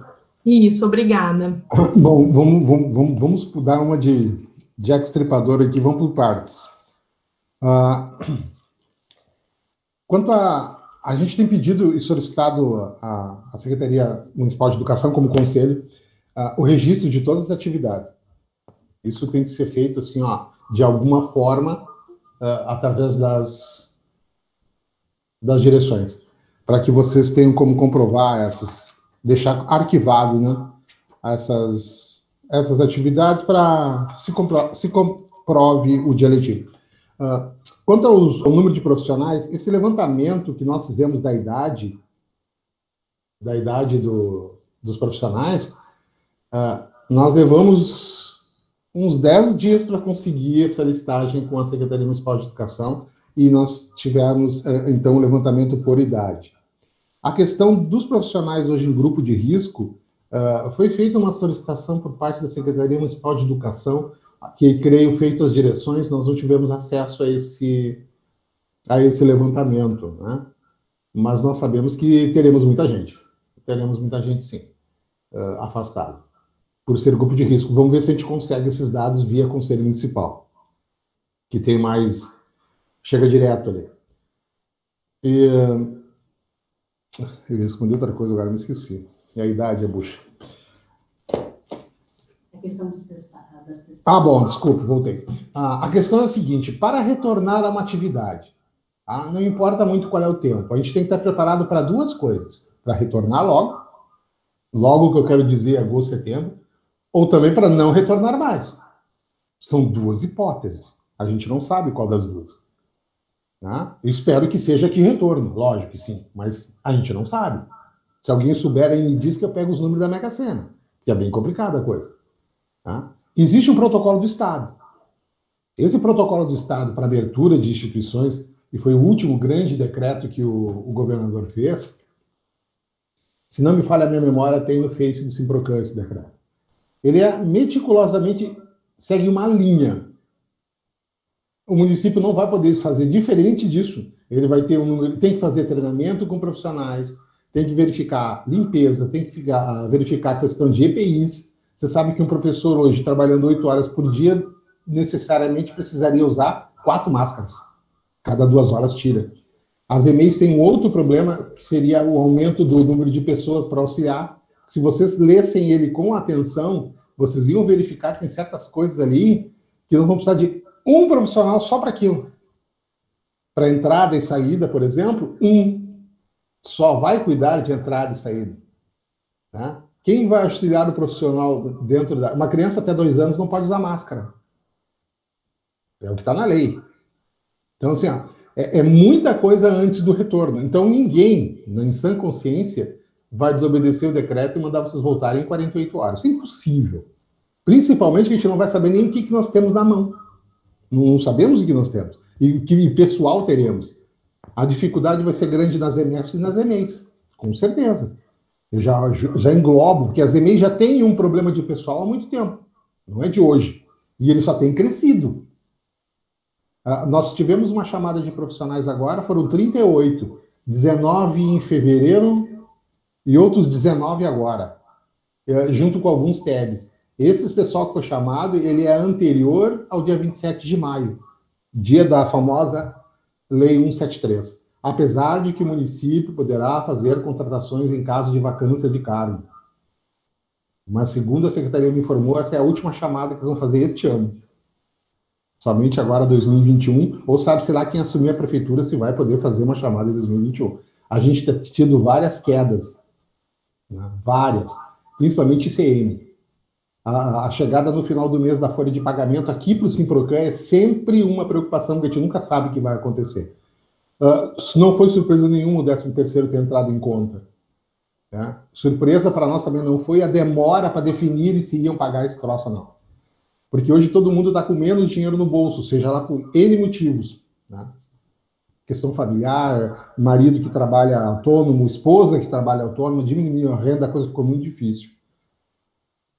Isso, obrigada. Bom, vamos dar uma de Jack Stripador aqui, vamos por partes. Quanto a gente tem pedido e solicitado à Secretaria Municipal de Educação, como conselho, o registro de todas as atividades. Isso tem que ser feito, assim, ó, de alguma forma, através das direções, para que vocês tenham como comprovar deixar arquivado, né, essas atividades para se comprove o dia letivo. Quanto ao número de profissionais, esse levantamento que nós fizemos da idade dos profissionais, Nós levamos uns 10 dias para conseguir essa listagem com a Secretaria Municipal de Educação e nós tivemos, então, um levantamento por idade. A questão dos profissionais hoje em grupo de risco, foi feita uma solicitação por parte da Secretaria Municipal de Educação, que, creio, feito as direções, nós não tivemos acesso a esse levantamento, né? Mas nós sabemos que teremos muita gente sim, afastada, por ser grupo de risco. Vamos ver se a gente consegue esses dados via Conselho Municipal, que tem mais, chega direto ali. E eu respondi outra coisa, agora me esqueci. E a idade, a bucha. A questão das testadas. Bom, desculpe, voltei. A questão é a seguinte: para retornar a uma atividade, não importa muito qual é o tempo, a gente tem que estar preparado para duas coisas: para retornar logo que eu quero dizer, agosto, setembro, ou também para não retornar mais. São duas hipóteses. A gente não sabe qual das duas. Tá? Eu espero que seja que retorno, lógico que sim, mas a gente não sabe. Se alguém souber aí, me diz que eu pego os números da Mega Sena, que é bem complicada a coisa. Tá? Existe um protocolo do Estado. Esse protocolo do Estado para abertura de instituições, e foi o último grande decreto que o governador fez, se não me falha a minha memória, tem no Face do Simprocan esse decreto. Ele meticulosamente segue uma linha. O município não vai poder fazer diferente disso. Ele vai ter tem que fazer treinamento com profissionais, tem que verificar limpeza, tem que verificar a questão de EPIs. Você sabe que um professor hoje, trabalhando 8 horas por dia, necessariamente precisaria usar 4 máscaras. Cada 2 horas tira. As EMEIs têm um outro problema, que seria o aumento do número de pessoas para auxiliar. Se vocês lessem ele com atenção, vocês iam verificar que tem certas coisas ali que nós vamos precisar de um profissional só para aquilo. Para entrada e saída, por exemplo, só vai cuidar de entrada e saída. Tá? Quem vai auxiliar o profissional dentro da... Uma criança até 2 anos não pode usar máscara. É o que está na lei. Então, assim, é muita coisa antes do retorno. Então, ninguém, em sã consciência, vai desobedecer o decreto e mandar vocês voltarem em 48 horas. Isso é impossível. Principalmente que a gente não vai saber nem o que nós temos na mão. Não sabemos o que nós temos. E que pessoal teremos. A dificuldade vai ser grande nas MFs e nas EMEIs. Com certeza. Eu já englobo, porque as EMEIs já têm um problema de pessoal há muito tempo. Não é de hoje. E ele só tem crescido. Nós tivemos uma chamada de profissionais agora, foram 38. 19 em fevereiro e outros 19 agora. Junto com alguns TEBs. Esse pessoal que foi chamado, ele é anterior ao dia 27 de maio. Dia da famosa Lei 173. Apesar de que o município poderá fazer contratações em caso de vacância de cargo. Mas, segundo a Secretaria me informou, essa é a última chamada que eles vão fazer este ano. Somente agora, 2021, ou sabe-se lá quem assumir a prefeitura se vai poder fazer uma chamada em 2021. A gente está tendo várias quedas, né? Várias, principalmente ICM. A chegada no final do mês da folha de pagamento aqui para o Simprocan é sempre uma preocupação, porque a gente nunca sabe o que vai acontecer. Não foi surpresa nenhuma o 13º ter entrado em conta. Né? Surpresa para nós também não foi a demora para definir se iam pagar esse troço ou não. Porque hoje todo mundo está com menos dinheiro no bolso, seja lá por N motivos. Né? Questão familiar, marido que trabalha autônomo, esposa que trabalha autônomo, diminuiu a renda, a coisa ficou muito difícil.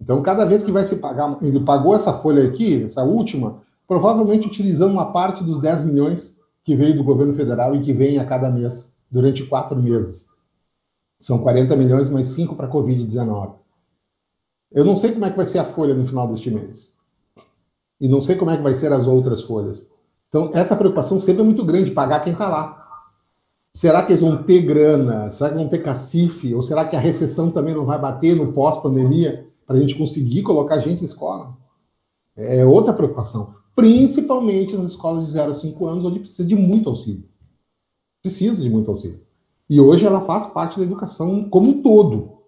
Então, cada vez que vai se pagar, ele pagou essa folha aqui, essa última, provavelmente utilizando uma parte dos 10 milhões que veio do governo federal e que vem a cada mês, durante 4 meses. São 40 milhões, mais 5 para a Covid-19. Eu não sei como é que vai ser a folha no final deste mês. E não sei como é que vai ser as outras folhas. Então, essa preocupação sempre é muito grande, pagar quem está lá. Será que eles vão ter grana? Será que vão ter cacife? Ou será que a recessão também não vai bater no pós-pandemia para a gente conseguir colocar gente em escola? É outra preocupação. Principalmente nas escolas de 0 a 5 anos, onde precisa de muito auxílio. Precisa de muito auxílio. E hoje ela faz parte da educação como um todo.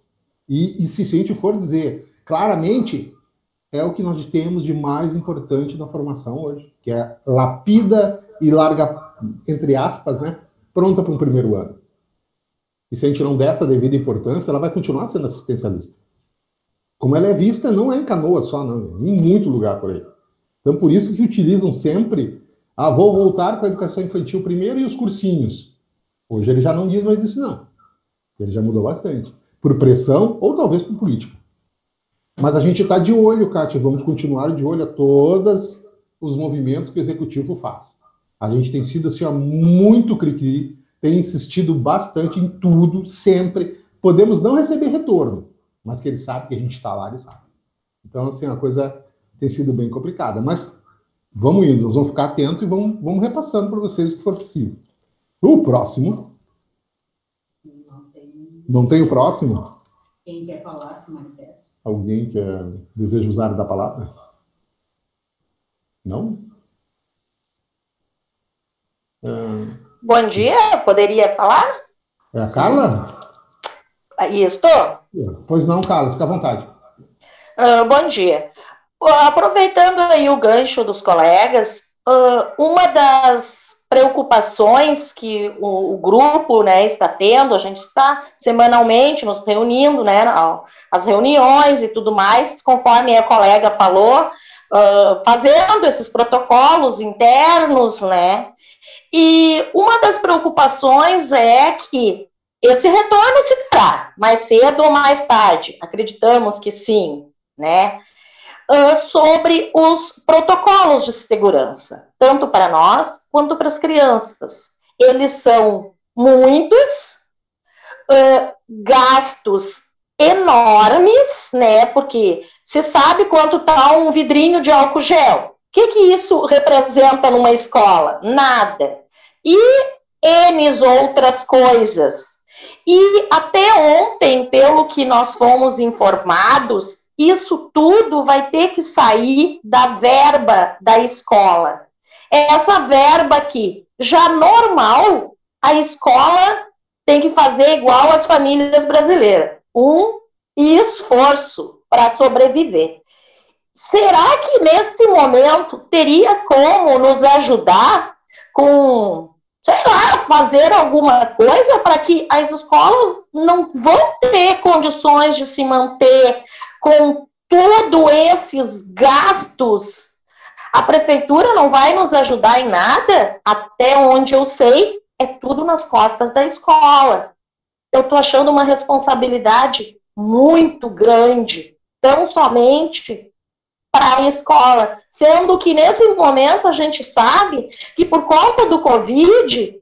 E se a gente for dizer claramente, é o que nós temos de mais importante na formação hoje, que é lapida e larga, entre aspas, né, pronta para um primeiro ano. E se a gente não der essa devida importância, ela vai continuar sendo assistencialista. como ela é vista, não é em Canoas só, não, em muito lugar por aí. Então, por isso que utilizam sempre, vou voltar com a educação infantil primeiro e os cursinhos. Hoje ele já não diz mais isso, não. Ele já mudou bastante. Por pressão ou talvez por política. Mas a gente está de olho, Kátia, vamos continuar de olho a todos os movimentos que o Executivo faz. A gente tem sido assim, muito cri-cri, tem insistido bastante em tudo, sempre. Podemos não receber retorno, mas que ele sabe que a gente está lá, ele sabe. Então, assim, a coisa tem sido bem complicada. Mas vamos indo, nós vamos ficar atentos e vamos repassando para vocês o que for possível. O próximo. Não tem o próximo? Quem quer falar, se manifesta. Alguém que deseja usar da palavra? Não? Bom dia, poderia falar? É a Carla? Isso. Pois não, Carla, fica à vontade. Bom dia. Aproveitando aí o gancho dos colegas, uma das preocupações que o grupo, né, está tendo, a gente está semanalmente nos reunindo, né, as reuniões e tudo mais, conforme a colega falou, fazendo esses protocolos internos, né, e uma das preocupações é que esse retorno se dará mais cedo ou mais tarde, acreditamos que sim, né, sobre os protocolos de segurança, tanto para nós quanto para as crianças. Eles são muitos, gastos enormes, né? Porque se sabe quanto está um vidrinho de álcool gel. O que isso representa numa escola? Nada. E N outras coisas. E até ontem, pelo que nós fomos informados, isso tudo vai ter que sair da verba da escola. Essa verba que, já normal, a escola tem que fazer igual às famílias brasileiras. Esforço para sobreviver. Será que nesse momento teria como nos ajudar com, sei lá, fazer alguma coisa para que as escolas não vão ter condições de se manter com todos esses gastos? A prefeitura não vai nos ajudar em nada, até onde eu sei, é tudo nas costas da escola. Eu estou achando uma responsabilidade muito grande, tão somente para a escola, sendo que nesse momento a gente sabe que por conta do Covid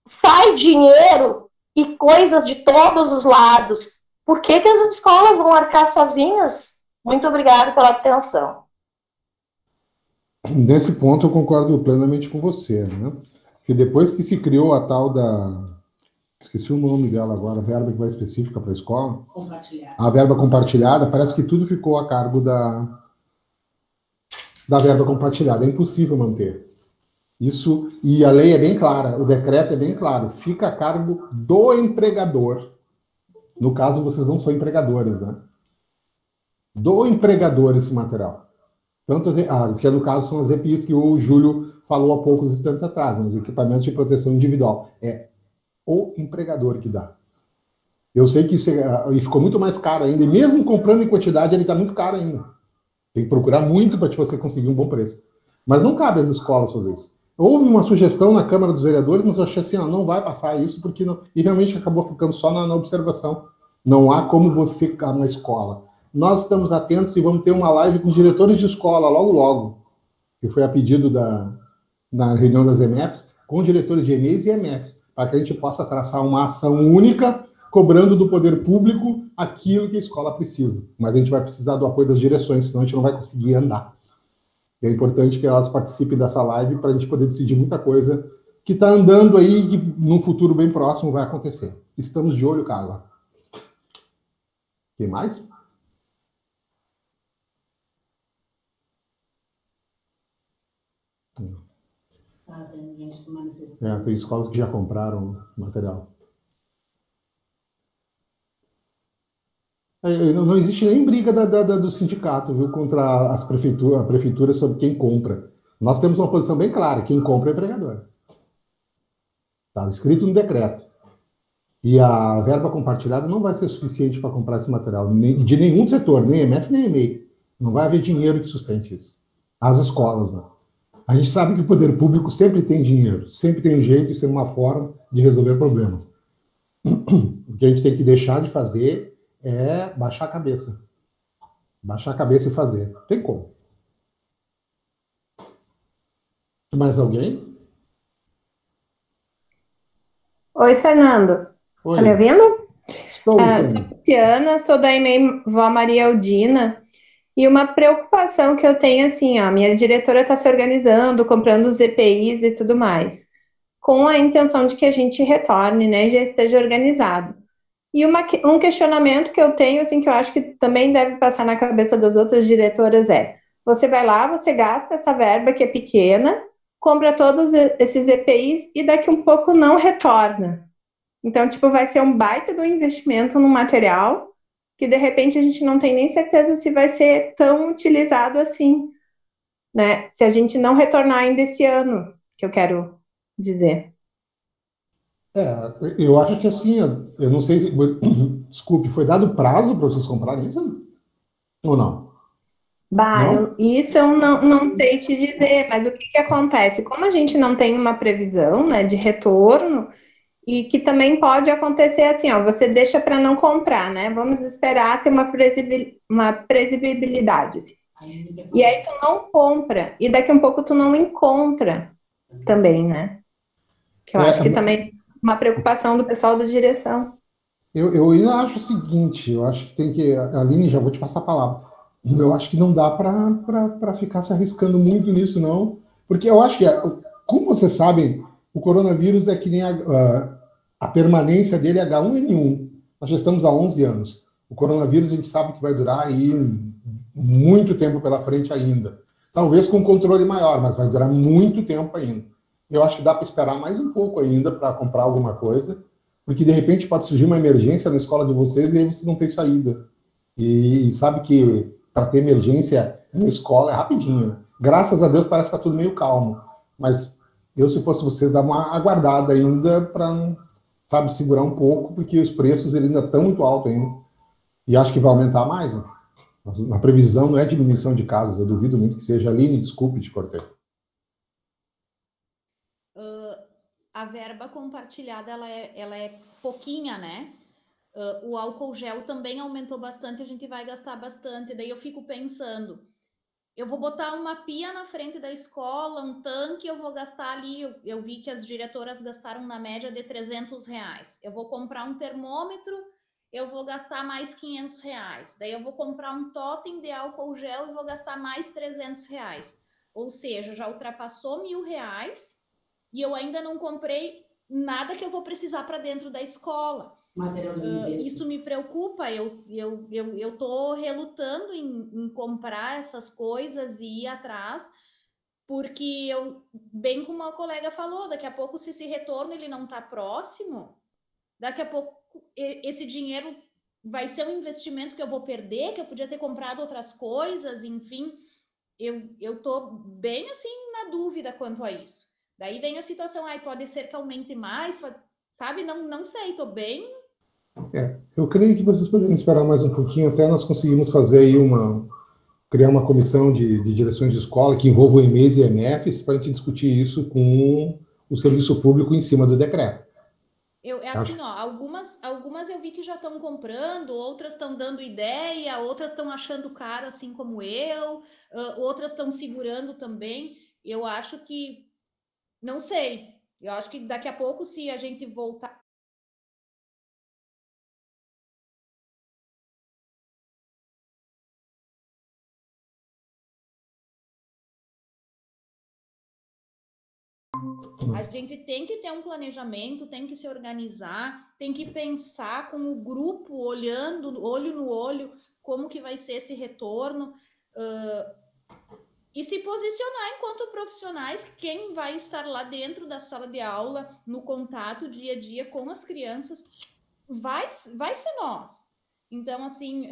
sai dinheiro e coisas de todos os lados. Por que as escolas vão arcar sozinhas? Muito obrigada pela atenção. Nesse ponto eu concordo plenamente com você, né? Que depois que se criou a tal da... Esqueci o nome dela agora, a verba que vai específica para a escola. A verba compartilhada, parece que tudo ficou a cargo da verba compartilhada. É impossível manter. Isso, e a lei é bem clara, o decreto é bem claro, fica a cargo do empregador. No caso, vocês não são empregadores, né? Do empregador esse material. Tanto que no caso são as EPIs que o Júlio falou há poucos instantes atrás, os equipamentos de proteção individual. É o empregador que dá. Eu sei que isso e ficou muito mais caro ainda, e mesmo comprando em quantidade, ele está muito caro ainda. Tem que procurar muito para você conseguir um bom preço. Mas não cabe às escolas fazer isso. Houve uma sugestão na Câmara dos Vereadores, mas eu achei assim, não vai passar isso, porque não... E realmente acabou ficando só na observação. Não há como você ficar na escola. Nós estamos atentos e vamos ter uma live com diretores de escola logo, que foi a pedido na reunião das EMEFs, com diretores de EMEIs e EMEFs, para que a gente possa traçar uma ação única, cobrando do poder público aquilo que a escola precisa. Mas a gente vai precisar do apoio das direções, senão a gente não vai conseguir andar. E é importante que elas participem dessa live para a gente poder decidir muita coisa que está andando aí e que no futuro bem próximo vai acontecer. Estamos de olho, Carla. Tem mais? Tem escolas que já compraram material. Não existe nem briga do sindicato, viu, contra a prefeitura sobre quem compra. Nós temos uma posição bem clara, quem compra é o empregador. Está escrito no decreto. E a verba compartilhada não vai ser suficiente para comprar esse material, de nenhum setor, nem MF, nem EMEI. Não vai haver dinheiro que sustente isso. As escolas, né? A gente sabe que o poder público sempre tem dinheiro, sempre tem um jeito e sempre uma forma de resolver problemas. O que a gente tem que deixar de fazer é baixar a cabeça. Baixar a cabeça e fazer. Tem como. Mais alguém? Oi, Fernando. Oi. Tá me ouvindo? Estou Sou ouvindo. Luciana, sou da EMEI Vó Maria Aldina. E uma preocupação que eu tenho, assim, ó, minha diretora está se organizando, comprando os EPIs e tudo mais, com a intenção de que a gente retorne, né, e já esteja organizado. E um questionamento que eu tenho, assim, que eu acho que também deve passar na cabeça das outras diretoras é: você vai lá, você gasta essa verba que é pequena, compra todos esses EPIs e daqui um pouco não retorna. Então, tipo, vai ser um baita do investimento no material que de repente a gente não tem nem certeza se vai ser tão utilizado assim, né? Se a gente não retornar ainda esse ano, que eu quero dizer. Eu acho que assim, eu não sei se. Desculpe, foi dado prazo para vocês comprarem isso? Ou não? Bah, Não? isso eu não sei te dizer, mas o que que acontece? Como a gente não tem uma previsão, né, de retorno, e que também pode acontecer assim, ó, você deixa para não comprar, né? Vamos esperar ter uma previsibilidade, assim. E aí tu não compra, e daqui a um pouco tu não encontra também, né? Que eu acho que também é uma preocupação do pessoal da direção. Eu ainda acho o seguinte, eu acho que tem que. Aline, já vou te passar a palavra. Eu acho que não dá para ficar se arriscando muito nisso, não. Porque eu acho que, como vocês sabem, o coronavírus é que nem a permanência dele é H1N1. Nós já estamos há 11 anos. O coronavírus a gente sabe que vai durar aí muito tempo pela frente ainda. Talvez com um controle maior, mas vai durar muito tempo ainda. Eu acho que dá para esperar mais um pouco ainda para comprar alguma coisa, porque de repente pode surgir uma emergência na escola de vocês e aí vocês não têm saída. E sabe que para ter emergência na escola é rapidinho, né? Graças a Deus parece que está tudo meio calmo. Mas eu, se fosse vocês, dar uma aguardada ainda para, sabe, segurar um pouco, porque os preços eles ainda estão muito altos ainda. E acho que vai aumentar mais, né? Na previsão não é diminuição de casos, eu duvido muito que seja. Aline, desculpe te cortei. A verba compartilhada ela é pouquinha, né? O álcool gel também aumentou bastante, a gente vai gastar bastante. Daí eu fico pensando, eu vou botar uma pia na frente da escola, um tanque, eu vou gastar ali, eu vi que as diretoras gastaram na média de R$300. Eu vou comprar um termômetro, eu vou gastar mais R$500. Daí eu vou comprar um totem de álcool gel e vou gastar mais R$300. Ou seja, já ultrapassou R$1.000 e eu ainda não comprei nada que eu vou precisar para dentro da escola. Isso me preocupa, eu tô relutando em comprar essas coisas e ir atrás, porque bem como a colega falou, daqui a pouco se esse retorno ele não está próximo, daqui a pouco esse dinheiro vai ser um investimento que eu vou perder, que eu podia ter comprado outras coisas, enfim, eu tô bem assim na dúvida quanto a isso. Daí vem a situação, pode ser que aumente mais, sabe? Não sei, tô bem. Eu creio que vocês poderiam esperar mais um pouquinho, até nós conseguimos fazer aí criar uma comissão de direções de escola que envolva o EMEIs e EMFs para a gente discutir isso com o serviço público em cima do decreto. Assim, ó, algumas eu vi que já estão comprando, outras estão dando ideia, outras estão achando caro, assim como eu, outras estão segurando também. Eu acho que, não sei, eu acho que daqui a pouco, se a gente voltar. A gente tem que ter um planejamento, tem que se organizar, tem que pensar com o grupo, olhando, olho no olho, como que vai ser esse retorno, e se posicionar enquanto profissionais, quem vai estar lá dentro da sala de aula, no contato dia a dia com as crianças, vai ser nós. Então, assim,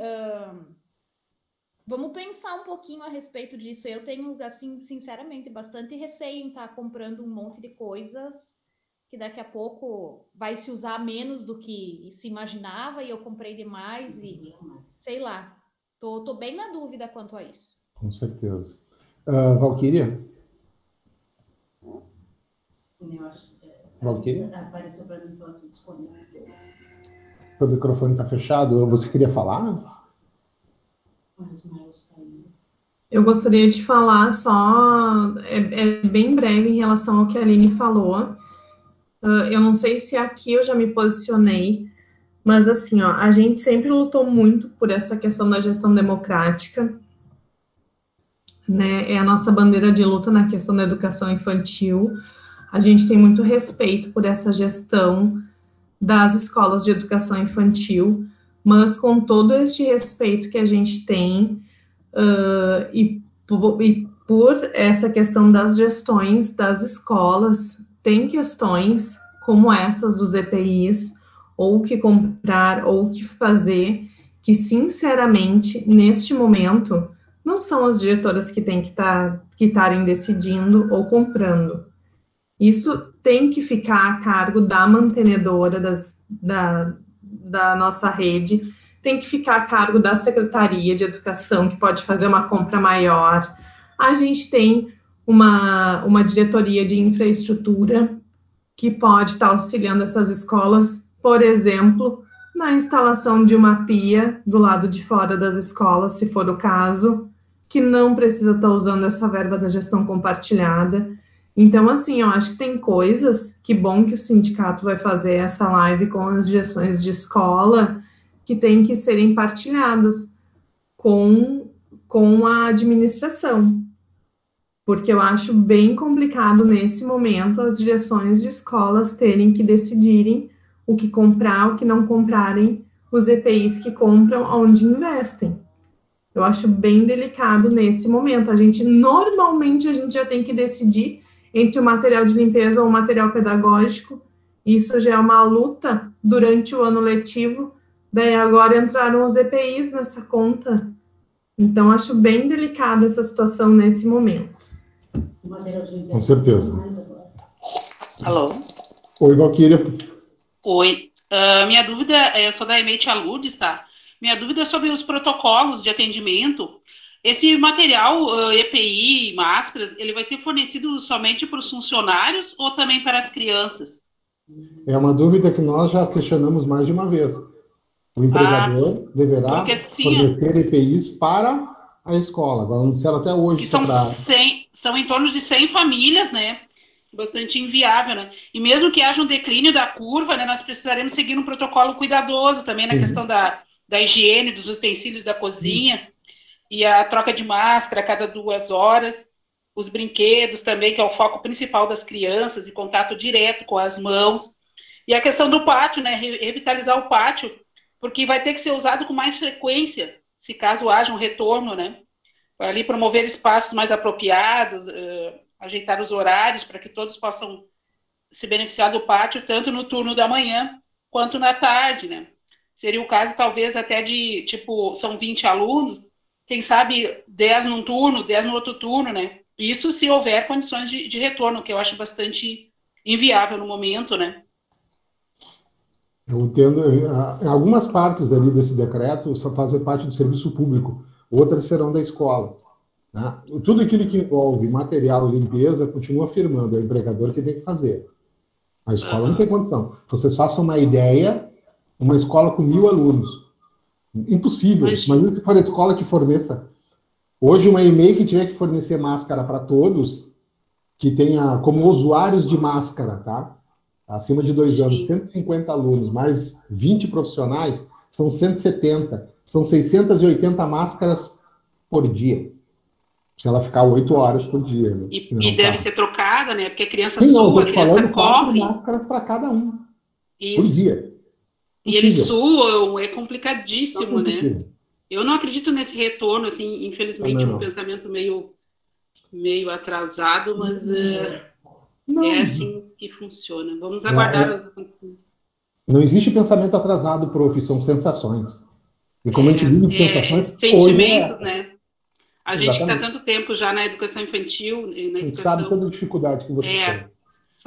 vamos pensar um pouquinho a respeito disso. Eu tenho, assim, sinceramente, bastante receio em estar comprando um monte de coisas que daqui a pouco vai se usar menos do que se imaginava e eu comprei demais e sei lá. Tô bem na dúvida quanto a isso. Com certeza. Valquíria? Valquíria? Apareceu para mim e falou assim, disponível. O microfone está fechado. Você queria falar? Eu gostaria de falar só, bem breve em relação ao que a Aline falou. Eu não sei se aqui eu já me posicionei, mas assim, ó, a gente sempre lutou muito por essa questão da gestão democrática, né? É a nossa bandeira de luta na questão da educação infantil. A gente tem muito respeito por essa gestão das escolas de educação infantil, mas com todo este respeito que a gente tem, e por essa questão das gestões das escolas, tem questões como essas dos EPIs, ou o que comprar, ou o que fazer, que sinceramente, neste momento, não são as diretoras que têm que estarem decidindo ou comprando. Isso tem que ficar a cargo da mantenedora da nossa rede, tem que ficar a cargo da Secretaria de Educação, que pode fazer uma compra maior. A gente tem uma diretoria de infraestrutura que pode estar auxiliando essas escolas, por exemplo, na instalação de uma pia do lado de fora das escolas, se for o caso, que não precisa estar usando essa verba da gestão compartilhada. Então, assim, eu acho que tem coisas, que bom que o sindicato vai fazer essa live com as direções de escola, que tem que serem partilhadas com a administração. Porque eu acho bem complicado, nesse momento, as direções de escolas terem que decidirem o que comprar, o que não comprarem, os EPIs que compram, onde investem. Eu acho bem delicado nesse momento. Normalmente, a gente já tem que decidir entre o material de limpeza ou o material pedagógico. Isso já é uma luta durante o ano letivo. Daí agora entraram os EPIs nessa conta. Então, acho bem delicada essa situação nesse momento. Com certeza. Alô? Oi, Valquíria. Oi. Minha dúvida, eu sou da EMEIT Aludes, tá? Minha dúvida é sobre os protocolos de atendimento. Esse material, EPI, máscaras, ele vai ser fornecido somente para os funcionários ou também para as crianças? É uma dúvida que nós já questionamos mais de uma vez. O empregador deverá fornecer EPIs para a escola. Agora, anunciaram até hoje. Que são em torno de 100 famílias, né? Bastante inviável, né? E mesmo que haja um declínio da curva, né, nós precisaremos seguir um protocolo cuidadoso também na questão da higiene, dos utensílios da cozinha, e a troca de máscara a cada 2 horas, os brinquedos também, que é o foco principal das crianças, e contato direto com as mãos. E a questão do pátio, né? Revitalizar o pátio, porque vai ter que ser usado com mais frequência, se caso haja um retorno, né? Ali promover espaços mais apropriados, ajeitar os horários para que todos possam se beneficiar do pátio, tanto no turno da manhã quanto na tarde, né? Seria o caso, talvez, até de, tipo, são 20 alunos, quem sabe 10 num turno, 10 no outro turno, né? Isso se houver condições de retorno, que eu acho bastante inviável no momento, né? Eu entendo, algumas partes ali desse decreto só fazem parte do serviço público, outras serão da escola. Né? Tudo aquilo que envolve material e limpeza, continua afirmando, é o empregador que tem que fazer. A escola não tem condição. Vocês façam uma ideia, uma escola com 1000 alunos. Impossível. Imagina se for a escola que forneça. Hoje, uma EMEI que tiver que fornecer máscara para todos, que tenha como usuários de máscara, tá? Acima de 2 anos, 150 alunos, mais 20 profissionais, são 170. São 680 máscaras por dia. Se ela ficar 8 horas por dia. Né? E deve ser trocada, né? Porque a criança sua, a criança corre. 4 máscaras para cada um. Isso. Por dia. E eles suam, é complicadíssimo, né? Eu não acredito nesse retorno, assim, infelizmente, um pensamento meio atrasado, mas é assim que funciona. Vamos aguardar os acontecimentos. Não existe pensamento atrasado, prof, são sensações. E como a gente vive sensações... Sentimentos, né? A gente que está tanto tempo já na educação infantil, na educação... sabe toda a dificuldade que você tem.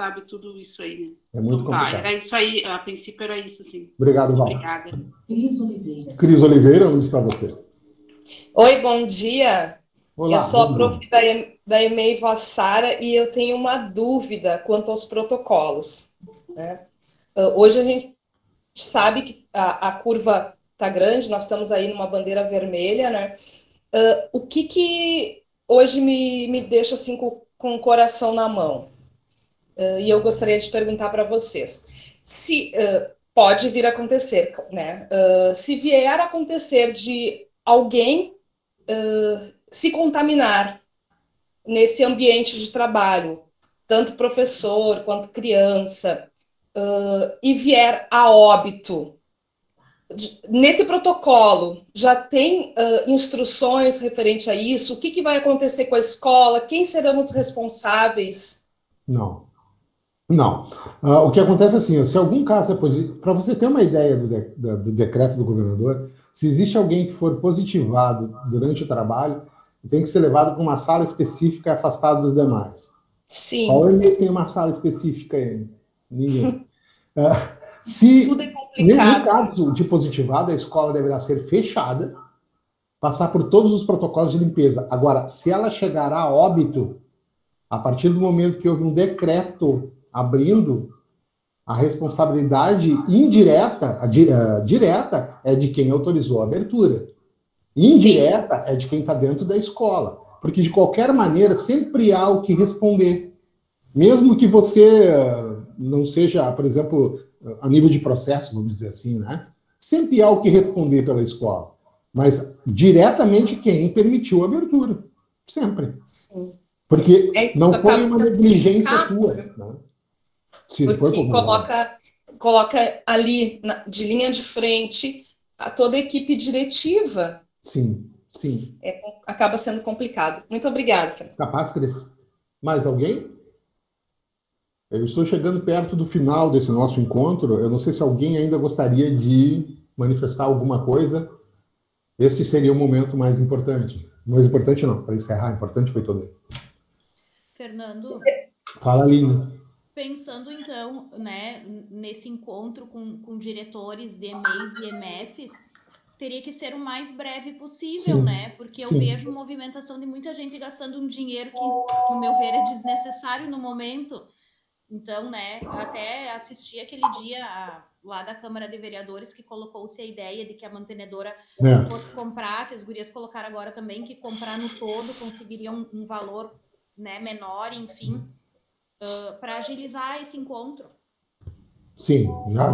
sabe tudo isso aí, né? É muito Então, tá, complicado. era isso aí, a princípio era isso, sim. Obrigado, Val. Obrigada. Cris Oliveira. Cris Oliveira, onde está você? Oi, bom dia. Olá, Eu sou a bom prof. dia. da EMEI Vassara e eu tenho uma dúvida quanto aos protocolos, né? Hoje a gente sabe que a curva está grande, nós estamos aí numa bandeira vermelha, né? O que hoje me deixa assim com o coração na mão? E eu gostaria de perguntar para vocês. Se pode vir a acontecer, né? Se vier a acontecer de alguém se contaminar nesse ambiente de trabalho, tanto professor quanto criança, e vier a óbito, nesse protocolo já tem instruções referente a isso? O que vai acontecer com a escola? Quem serão os responsáveis? Não. O que acontece é assim, se algum caso é positivo, para você ter uma ideia do decreto do governador, se existe alguém que for positivado durante o trabalho, tem que ser levado para uma sala específica e afastado dos demais. Sim. Qual EMEI tem uma sala específica aí? Ninguém. Se, tudo é complicado. No caso de positivado, a escola deverá ser fechada, passar por todos os protocolos de limpeza. Agora, se ela chegar a óbito, a partir do momento que houve um decreto abrindo, a responsabilidade indireta, direta, é de quem autorizou a abertura. Indireta é de quem está dentro da escola. Porque, de qualquer maneira, sempre há o que responder. Mesmo que você não seja, por exemplo, a nível de processo, vamos dizer assim, né? Sempre há o que responder pela escola. Mas, diretamente, quem permitiu a abertura. Sempre. Sim. Porque não foi uma negligência tua. Né? Porque coloca ali, de linha de frente, toda a equipe diretiva. Sim. Acaba sendo complicado. Muito obrigada, Fran. Capaz, Cris. Mais alguém? Eu estou chegando perto do final desse nosso encontro. Eu não sei se alguém ainda gostaria de manifestar alguma coisa. Este seria o momento mais importante. Mais importante não, para encerrar, importante foi todo ele. Fernando. Fala, Aline. Pensando, então, né, nesse encontro com diretores de EMEIs e EMFs, teria que ser o mais breve possível, sim, né? Porque eu vejo movimentação de muita gente gastando um dinheiro que, no meu ver, é desnecessário no momento. Então, né, até assisti aquele dia lá da Câmara de Vereadores que colocou-se a ideia de que a mantenedora fosse comprar, que as gurias colocaram agora também, que comprar no todo conseguiria um valor, né, menor, enfim, para agilizar esse encontro. Sim, já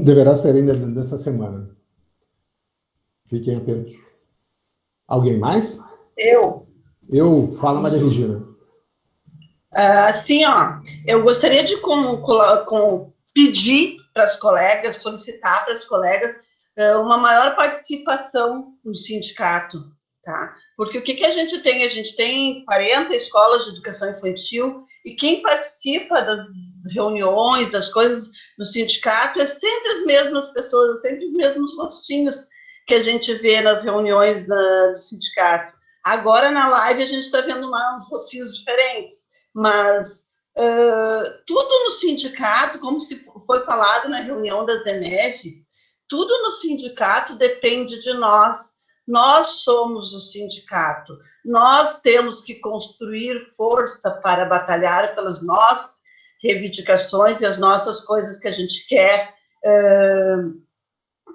deverá ser ainda dessa semana. Fiquem atentos. Alguém mais? Fala, Maria Regina. Assim, eu gostaria de pedir para as colegas, solicitar para as colegas uma maior participação no sindicato, tá? Porque o que a gente tem? A gente tem 40 escolas de educação infantil e quem participa das reuniões, das coisas no sindicato é sempre as mesmas pessoas, sempre os mesmos rostinhos que a gente vê nas reuniões do sindicato. Agora, na live, a gente está vendo uns rostinhos diferentes, mas tudo no sindicato, como se foi falado na reunião das EMFs, tudo no sindicato depende de nós. Nós somos o sindicato. Nós temos que construir força para batalhar pelas nossas reivindicações e as nossas coisas que a gente quer,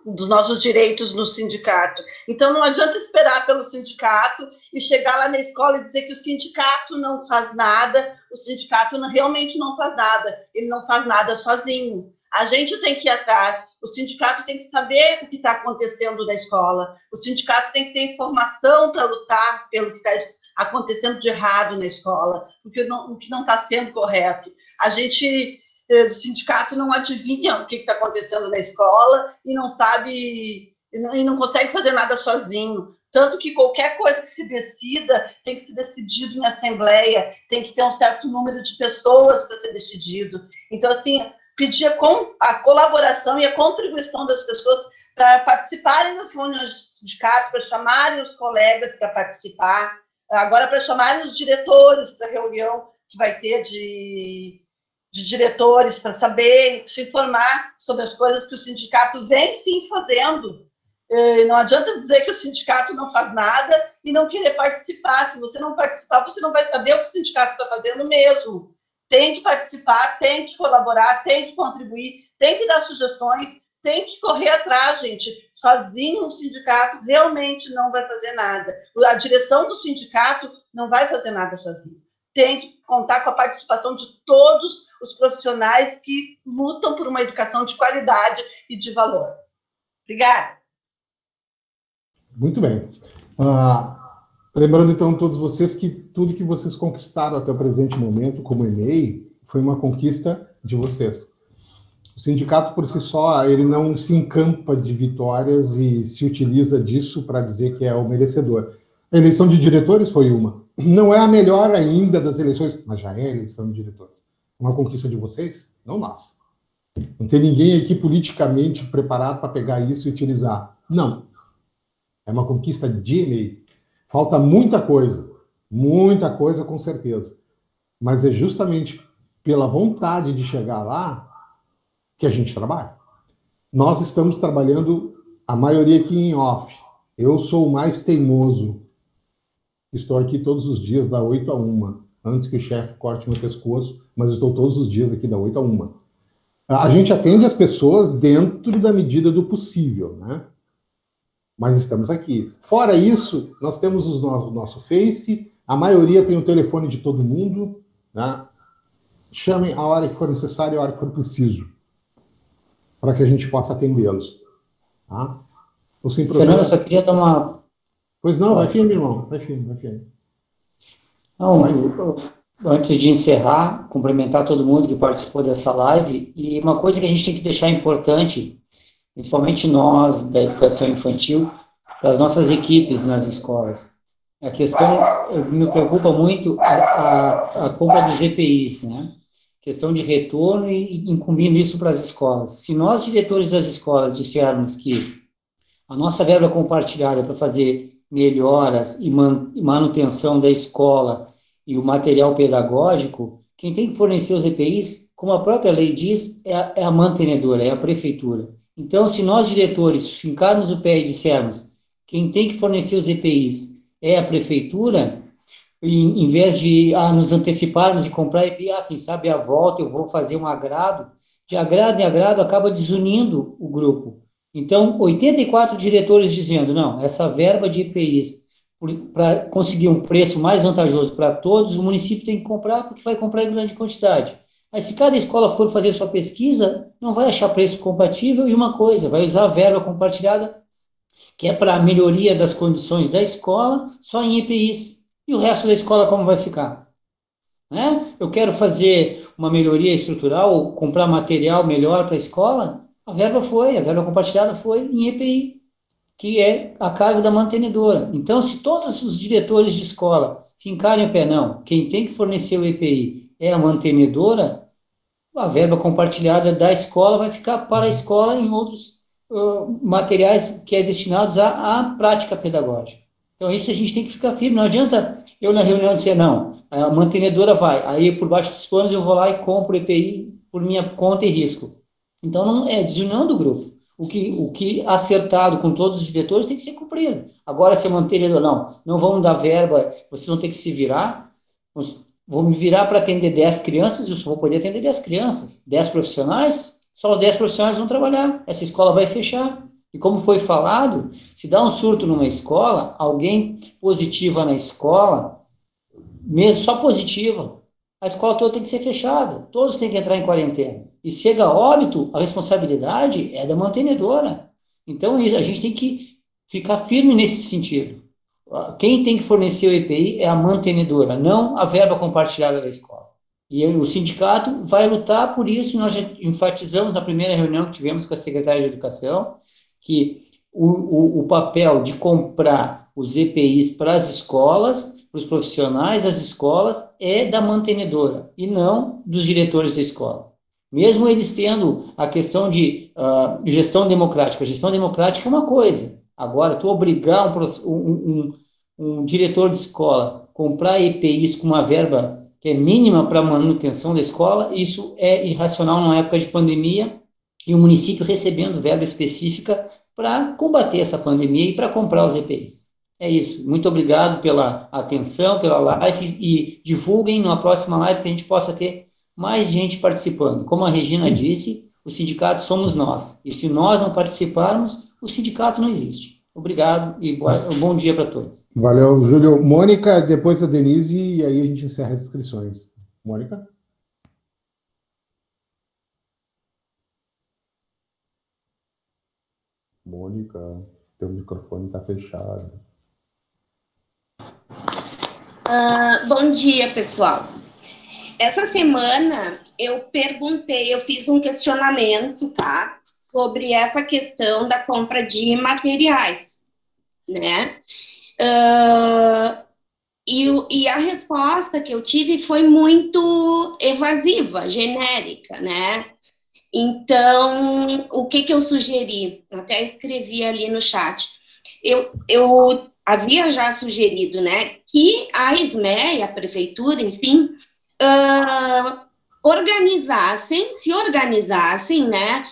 dos nossos direitos no sindicato. Então, não adianta esperar pelo sindicato e chegar lá na escola e dizer que o sindicato não faz nada. O sindicato realmente não faz nada. Ele não faz nada sozinho. A gente tem que ir atrás. O sindicato tem que saber o que está acontecendo na escola. O sindicato tem que ter informação para lutar pelo que está acontecendo de errado na escola, o que não está sendo correto. A gente do sindicato não adivinha o que está acontecendo na escola e não sabe, e não consegue fazer nada sozinho. Tanto que qualquer coisa que se decida tem que ser decidido em assembleia, tem que ter um certo número de pessoas para ser decidido. Então, assim, pedir a colaboração e a contribuição das pessoas para participarem das reuniões do sindicato, para chamarem os colegas para participar, agora para chamarem os diretores para a reunião que vai ter de diretores para saber, se informar sobre as coisas que o sindicato vem sim fazendo. Não adianta dizer que o sindicato não faz nada e não querer participar. Se você não participar, você não vai saber o que o sindicato está fazendo mesmo. Tem que participar, tem que colaborar, tem que contribuir, tem que dar sugestões, tem que correr atrás, gente. Sozinho o sindicato realmente não vai fazer nada. A direção do sindicato não vai fazer nada sozinho. Tem que contar com a participação de todos os profissionais que lutam por uma educação de qualidade e de valor. Obrigada. Muito bem. Lembrando, então, todos vocês que tudo que vocês conquistaram até o presente momento, como EMEI, foi uma conquista de vocês. O sindicato, por si só, ele não se encampa de vitórias e se utiliza disso para dizer que é o merecedor. A eleição de diretores foi uma. Não é a melhor ainda das eleições, mas já é a eleição de diretores. Uma conquista de vocês? Não nossa. Não tem ninguém aqui politicamente preparado para pegar isso e utilizar. Não. É uma conquista de EMEI. Falta muita coisa com certeza. Mas é justamente pela vontade de chegar lá que a gente trabalha. Nós estamos trabalhando, a maioria aqui em off. Eu sou o mais teimoso. Estou aqui todos os dias, da 8 a 1, antes que o chefe corte meu pescoço, mas estou todos os dias aqui, da 8 a 1. A gente atende as pessoas dentro da medida do possível, né? Mas estamos aqui. Fora isso, nós temos o nosso Face, a maioria tem o telefone de todo mundo, né? Chamem a hora que for necessário e a hora que for preciso, para que a gente possa atendê-los. Tá? Fernando, eu só queria dar uma... Pois não, vai firme, irmão. Vai firme. Não, antes de encerrar, cumprimentar todo mundo que participou dessa live, e uma coisa que a gente tem que deixar importante, principalmente nós da educação infantil, para as nossas equipes nas escolas. A questão, me preocupa muito a compra dos EPIs, né? Questão de retorno e incumbindo isso para as escolas. Se nós, diretores das escolas, dissermos que a nossa verba compartilhada para fazer melhoras e manutenção da escola e o material pedagógico, quem tem que fornecer os EPIs, como a própria lei diz, é a mantenedora, é a prefeitura. Então, se nós, diretores, fincarmos o pé e dissermos quem tem que fornecer os EPIs é a prefeitura, e, em vez de nos anteciparmos e comprar EPI, quem sabe a volta eu vou fazer um agrado, de agrado em agrado acaba desunindo o grupo. Então, 84 diretores dizendo, não, essa verba de EPIs, para conseguir um preço mais vantajoso para todos, o município tem que comprar, porque vai comprar em grande quantidade. Mas se cada escola for fazer sua pesquisa, não vai achar preço compatível, e uma coisa, vai usar a verba compartilhada, que é para a melhoria das condições da escola, só em EPIs. E o resto da escola como vai ficar? Né? Eu quero fazer uma melhoria estrutural, ou comprar material melhor para a escola, a verba compartilhada foi em EPI, que é a carga da mantenedora. Então, se todos os diretores de escola fincarem o pé, não, quem tem que fornecer o EPI é a mantenedora, a verba compartilhada da escola vai ficar para a escola em outros materiais que é destinados à prática pedagógica. Então, isso a gente tem que ficar firme. Não adianta eu na reunião dizer, não, a mantenedora vai, aí por baixo dos panos eu vou lá e compro EPI por minha conta e risco. Então, não é desunião do grupo. O que acertado com todos os diretores tem que ser cumprido. Agora, se a mantenedora, não vamos dar verba, vocês vão ter que se virar, vou me virar para atender 10 crianças, eu só vou poder atender 10 crianças. 10 profissionais, só os 10 profissionais vão trabalhar. Essa escola vai fechar. E como foi falado, se dá um surto numa escola, alguém positiva na escola, mesmo só positiva, a escola toda tem que ser fechada, todos têm que entrar em quarentena. E se chega a óbito, a responsabilidade é da mantenedora. Então, a gente tem que ficar firme nesse sentido. Quem tem que fornecer o EPI é a mantenedora, não a verba compartilhada da escola. E o sindicato vai lutar por isso, nós já enfatizamos na primeira reunião que tivemos com a secretária de Educação, que o papel de comprar os EPIs para as escolas, para os profissionais das escolas, é da mantenedora, e não dos diretores da escola. Mesmo eles tendo a questão de gestão democrática. A gestão democrática é uma coisa. Agora, tu obrigar um diretor de escola a comprar EPIs com uma verba que que é mínima para a manutenção da escola, isso é irracional numa época de pandemia, e o município recebendo verba específica para combater essa pandemia e para comprar os EPIs. É isso. Muito obrigado pela atenção, pela live, e divulguem na próxima live que a gente possa ter mais gente participando. Como a Regina disse, o sindicato somos nós. E se nós não participarmos, o sindicato não existe. Obrigado e bom dia para todos. Valeu, Júlio. Mônica, depois a Denise, e aí a gente encerra as inscrições. Mônica? Mônica, teu microfone está fechado. Bom dia, pessoal. Essa semana eu fiz um questionamento, tá? Sobre essa questão da compra de materiais, né? E a resposta que eu tive foi muito evasiva, genérica, né? Então, o que eu sugeri? Até escrevi ali no chat. Eu havia já sugerido, né, que a SME, a prefeitura, enfim, se organizassem, né,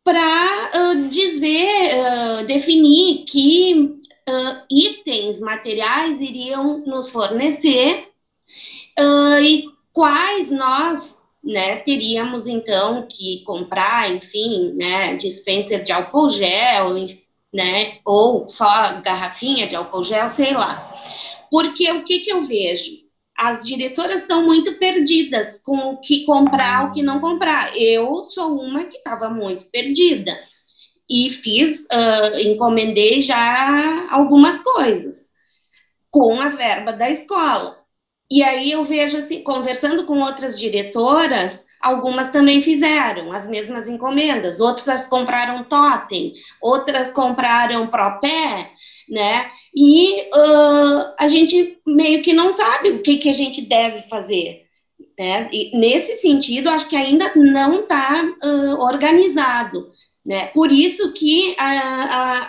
para definir que itens, materiais iriam nos fornecer e quais nós, né, teríamos, então, que comprar, enfim, né, dispenser de álcool gel, né, ou só garrafinha de álcool gel, sei lá. Porque o que eu vejo? As diretoras estão muito perdidas com o que comprar, o que não comprar. Eu sou uma que estava muito perdida. E encomendei já algumas coisas com a verba da escola. E aí eu vejo, assim, conversando com outras diretoras, algumas também fizeram as mesmas encomendas, outras compraram totem, outras compraram propé, né? E a gente meio que não sabe o que a gente deve fazer, né? E nesse sentido, acho que ainda não está organizado, né? Por isso que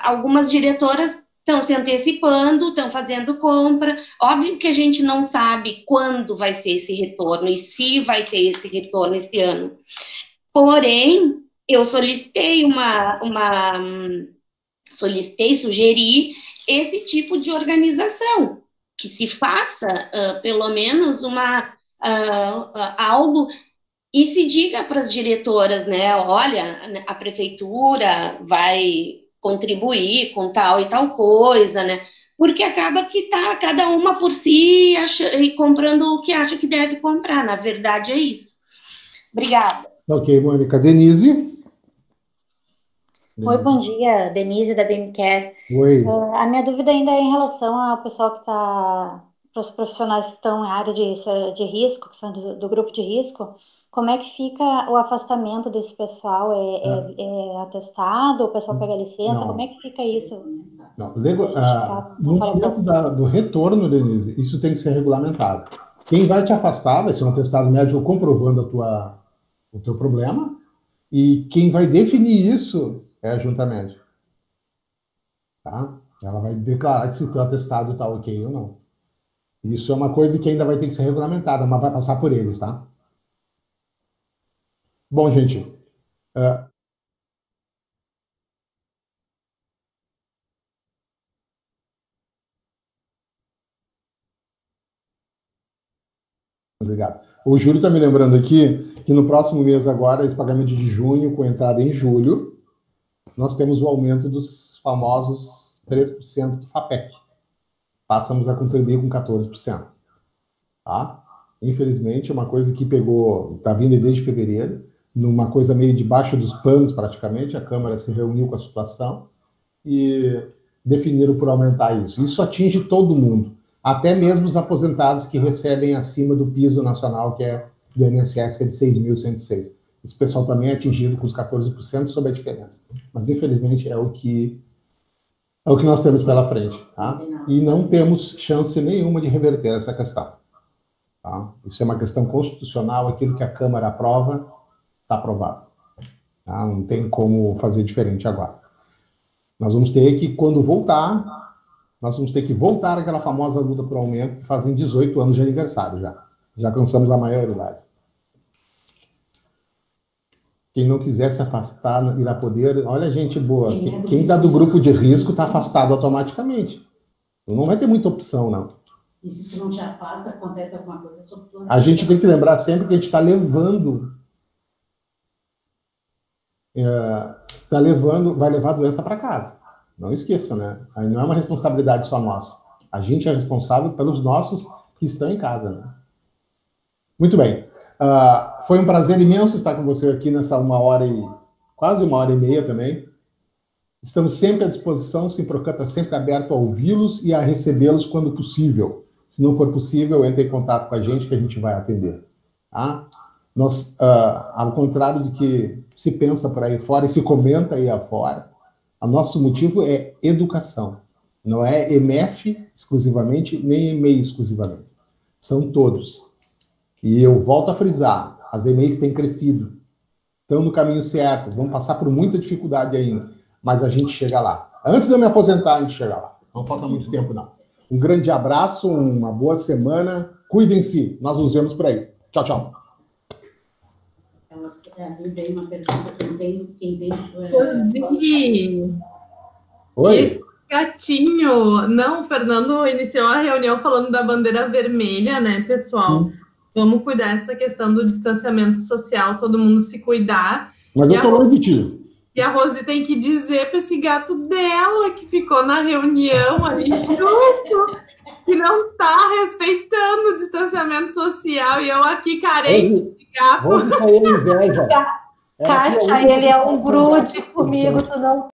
algumas diretoras estão se antecipando, estão fazendo compra. Óbvio que a gente não sabe quando vai ser esse retorno e se vai ter esse retorno esse ano. Porém, eu sugeri esse tipo de organização, que se faça pelo menos algo e se diga para as diretoras, né, olha, a prefeitura vai contribuir com tal e tal coisa, né? Porque acaba que tá cada uma por si e comprando o que acha que deve comprar. Na verdade, é isso. Obrigada. Ok, Mônica. Denise? Oi, bom dia. Denise, da BMCare. Oi. A minha dúvida ainda é em relação ao pessoal que está... para os profissionais que estão em área de risco, que são do grupo de risco. Como é que fica o afastamento desse pessoal? É atestado? O pessoal pega licença? Não. Como é que fica isso? Não. No momento do retorno, Denise, isso tem que ser regulamentado. Quem vai te afastar vai ser um atestado médico comprovando o teu problema, e quem vai definir isso é a junta médica. Tá? Ela vai declarar que se o teu atestado está ok ou não. Isso é uma coisa que ainda vai ter que ser regulamentada, mas vai passar por eles, tá? Bom, gente, obrigado. O Júlio está me lembrando aqui que no próximo mês agora, esse pagamento de junho, com entrada em julho, nós temos o aumento dos famosos 3% do FAPEC. Passamos a contribuir com 14%. Tá? Infelizmente, é uma coisa que está vindo desde fevereiro, numa coisa meio debaixo dos panos, praticamente. A Câmara se reuniu com a situação e definiram por aumentar isso. Isso atinge todo mundo, até mesmo os aposentados que recebem acima do piso nacional, que é do INSS, que é de 6.106. Esse pessoal também é atingido com os 14% sob a diferença. Mas, infelizmente, é o que nós temos pela frente. Tá? E não temos chance nenhuma de reverter essa questão. Tá? Isso é uma questão constitucional, aquilo que a Câmara aprova, está aprovado. Tá? Não tem como fazer diferente agora. Nós vamos ter que, quando voltar, àquela famosa luta por aumento, que fazem 18 anos de aniversário já. Já alcançamos a maioridade. Quem não quiser se afastar, irá poder... Olha, gente boa. Quem está do grupo de risco está afastado automaticamente. Não vai ter muita opção, não. E se tu não te afasta, acontece alguma coisa sobre tu. A gente tem que lembrar sempre que a gente está levando... vai levar a doença para casa. Não esqueça, né? Aí não é uma responsabilidade só nossa. A gente é responsável pelos nossos que estão em casa, né? Muito bem. Foi um prazer imenso estar com você aqui nessa quase uma hora e meia também. Estamos sempre à disposição, o Simprocan está sempre aberto a ouvi-los e a recebê-los quando possível. Se não for possível, entre em contato com a gente que a gente vai atender. Tá? Nós, ao contrário do que se pensa por aí fora e se comenta aí afora, o nosso motivo é educação. Não é EMF exclusivamente, nem EMEI exclusivamente. São todos. E eu volto a frisar, as EMEIs têm crescido, estão no caminho certo, vão passar por muita dificuldade ainda, mas a gente chega lá. Antes de eu me aposentar, a gente chega lá. Não falta muito tempo, não. Um grande abraço, uma boa semana, cuidem-se, nós nos vemos por aí. Tchau, tchau. Ali veio uma pergunta, quem tem Oi? Esse gatinho. Não, o Fernando iniciou a reunião falando da bandeira vermelha, né, pessoal? Vamos cuidar dessa questão do distanciamento social, todo mundo se cuidar. Mas eu tô longe de ti. E a Rose tem que dizer para esse gato dela que ficou na reunião ali junto, que não tá respeitando o distanciamento social, e eu aqui carente de gato. Rose saiu inveja. Kátia, ele é um grude comigo, tu não